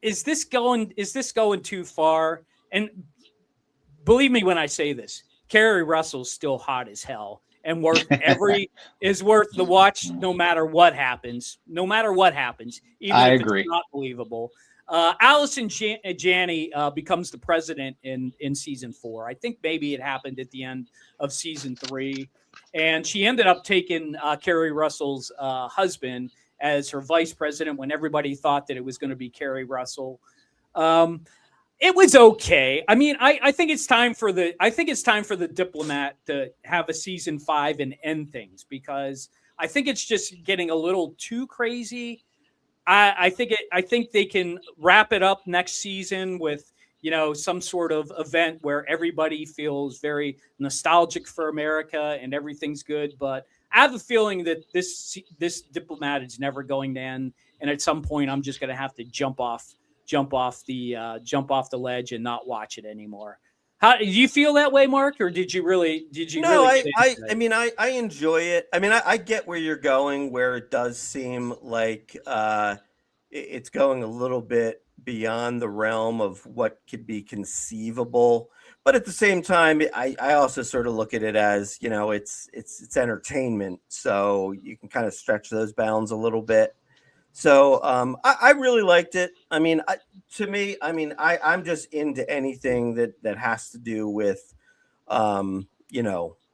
is this going too far? And believe me when I say this, Kerry Russell's still hot as hell and worth worth the watch no matter what happens. No matter what happens, even if it's not believable. Allison Janney becomes the president in season 4. I think maybe it happened at the end of season 3, and she ended up taking Kerry Russell's husband as her vice president when everybody thought that it was going to be Kerry Russell. It was okay. I mean, I think it's time for the Diplomat to have a season 5 and end things, because I think it's just getting a little too crazy. I think they can wrap it up next season with some sort of event where everybody feels very nostalgic for America and everything's good. But I have a feeling that this Diplomat is never going to end, and at some point I'm just going to have to jump off the ledge and not watch it anymore. How do you feel that way, Mark, or did you really? No, I mean, I enjoy it. I mean, I get where you're going, where it does seem like it's going a little bit beyond the realm of what could be conceivable. But at the same time, I also sort of look at it as, it's entertainment, so you can kind of stretch those bounds a little bit. So I really liked it. I mean, I'm just into anything that has to do with,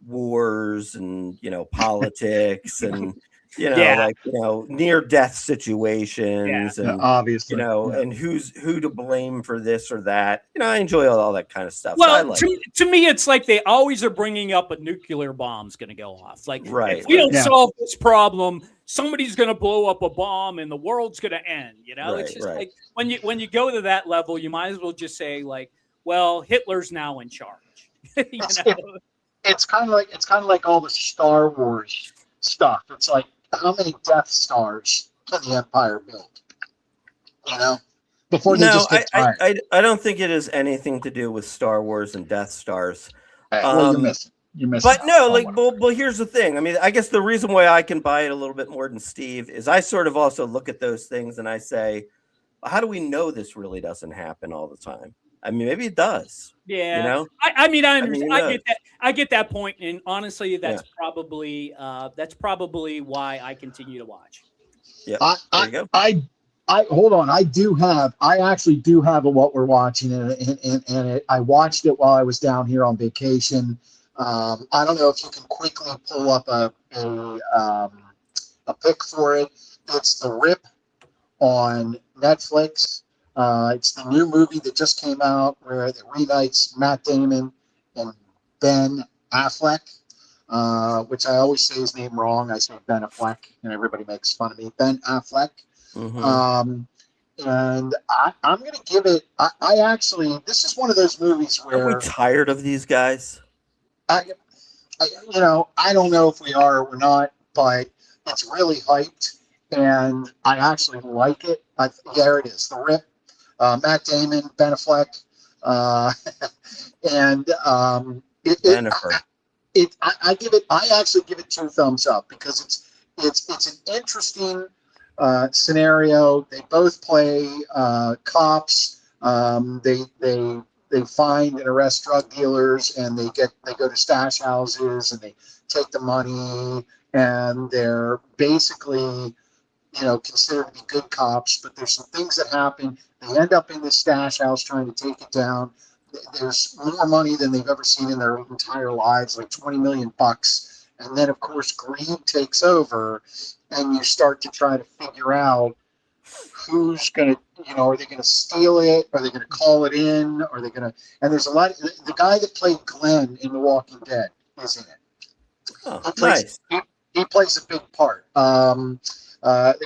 wars and, politics and near death situations, and obviously, and who to blame for this or that. I enjoy all that kind of stuff. Well, so to me, it's like they always are bringing up a nuclear bomb's going to go off. Like, if we don't solve this problem, somebody's going to blow up a bomb and the world's going to end. It's just like when you go to that level, you might as well just say like, well, Hitler's now in charge. It's kind of like all the Star Wars stuff. It's like, how many Death Stars can the Empire build? Before they just get tired. I don't think it has anything to do with Star Wars and Death Stars. Well, you're missing. But no, well, here's the thing. I mean, I guess the reason why I can buy it a little bit more than Steve is I sort of also look at those things and I say, how do we know this really doesn't happen all the time? I mean, maybe it does. Yeah. I mean, I understand. I get that point, and honestly, that's probably why I continue to watch. Yeah. There you go. I hold on. I actually do have what we're watching, and I watched it while I was down here on vacation. I don't know if you can quickly pull up a pick for it. It's The Rip on Netflix. It's the new movie that just came out where it reunites Matt Damon and Ben Affleck, which I always say his name wrong. I say Ben Affleck, and everybody makes fun of me. Ben Affleck. Mm-hmm. And I'm going to give it. I actually, this is one of those movies where. Are we tired of these guys? I don't know if we are or we're not, but it's really hyped, and I actually like it. There it is, The Rip. Matt Damon, Ben Affleck, and I actually give it 2 thumbs up because it's an interesting scenario. They both play cops. They find and arrest drug dealers, and they go to stash houses and they take the money, and they're basically considered to be good cops, but there's some things that happen. They end up in this stash house trying to take it down. There's more money than they've ever seen in their entire lives, like $20 million. And then, of course, greed takes over, and you start to try to figure out who's going to, are they going to steal it? Are they going to call it in? Are they going to? And there's a lot. The guy that played Glenn in The Walking Dead is in it. Oh, nice. He plays a big part. The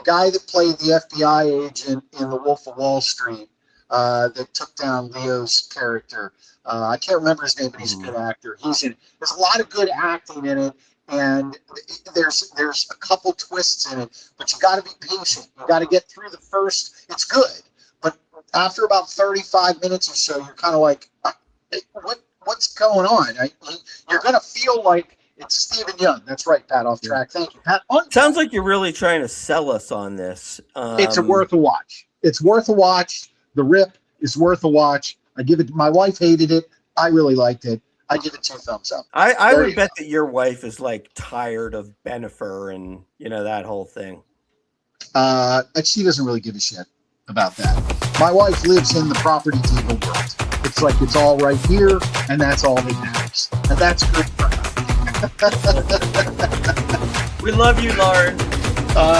guy that played the FBI agent in The Wolf of Wall Street that took down Leo's character. I can't remember his name, but he's a good actor. He's in it. There's a lot of good acting in it, and there's a couple twists in it, but you got to be patient. You got to get through the first. It's good, but after about 35 minutes or so, you're kind of like, what's going on? You're going to feel like it's Stephen Young. That's right, Pat. Off track. Thank you, Pat. Sounds like you're really trying to sell us on this. It's worth a watch. It's worth a watch. The Rip is worth a watch. I give it. My wife hated it. I really liked it. I give it 2 thumbs up. I would bet that your wife is like tired of Bennifer and that whole thing. She doesn't really give a shit about that. My wife lives in the property deal world. It's like it's all right here, and that's all that matters, and that's good for her. We love you, Lauren.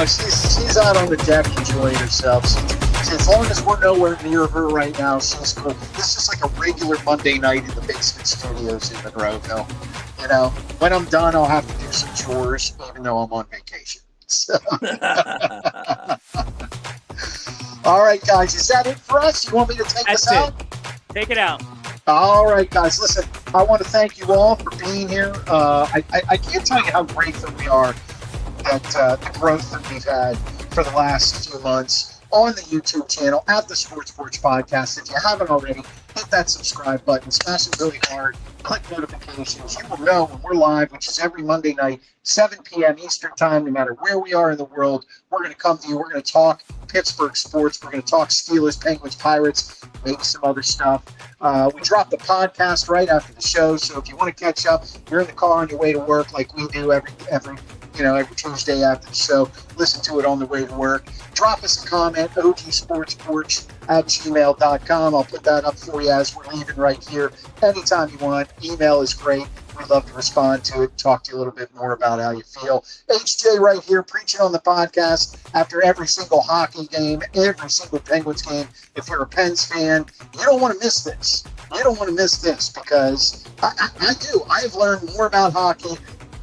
She's out on the deck enjoying herself. As long as we're nowhere near her right now, she's cool. This is like a regular Monday night in the basement studios in Monroeville. When I'm done, I'll have to do some chores, even though I'm on vacation. So. All right, guys, is that it for us? You want me to take this out? Take it out. All right, guys, listen, I want to thank you all for being here. I can't tell you how grateful we are at the growth that we've had for the last few months on the YouTube channel at the Sports Porch Podcast. If you haven't already, hit that subscribe button, smash it really hard, click notifications. You will know when we're live, which is every Monday night, 7 p.m. Eastern time, no matter where we are in the world. We're going to come to you. We're going to talk Pittsburgh sports. We're going to talk Steelers, Penguins, Pirates, maybe some other stuff. We drop the podcast right after the show, so if you want to catch up, you're in the car on your way to work like we do every Tuesday after the show. Listen to it on the way to work. Drop us a comment, ogsportsporch@gmail.com. I'll put that up for you as we're leaving right here. Anytime you want. Email is great. We'd love to respond to it, talk to you a little bit more about how you feel. HJ right here preaching on the podcast after every single hockey game, every single Penguins game. If you're a Pens fan, you don't want to miss this. You don't want to miss this because I do. I have learned more about hockey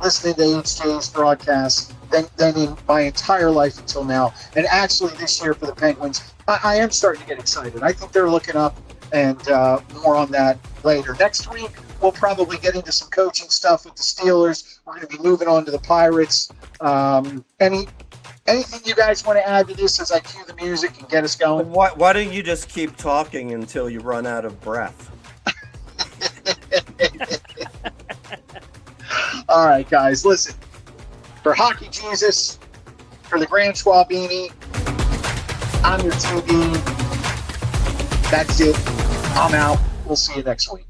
listening to HJ's broadcast than in my entire life until now. And actually this year for the Penguins, I am starting to get excited. I think they're looking up, and more on that later. Next week, we'll probably get into some coaching stuff with the Steelers. We're going to be moving on to the Pirates. Anything you guys want to add to this as I cue the music and get us going? Why don't you just keep talking until you run out of breath? All right, guys, listen. For Hockey Jesus, for the Grand Schwabini, I'm your TV. That's it. I'm out. We'll see you next week.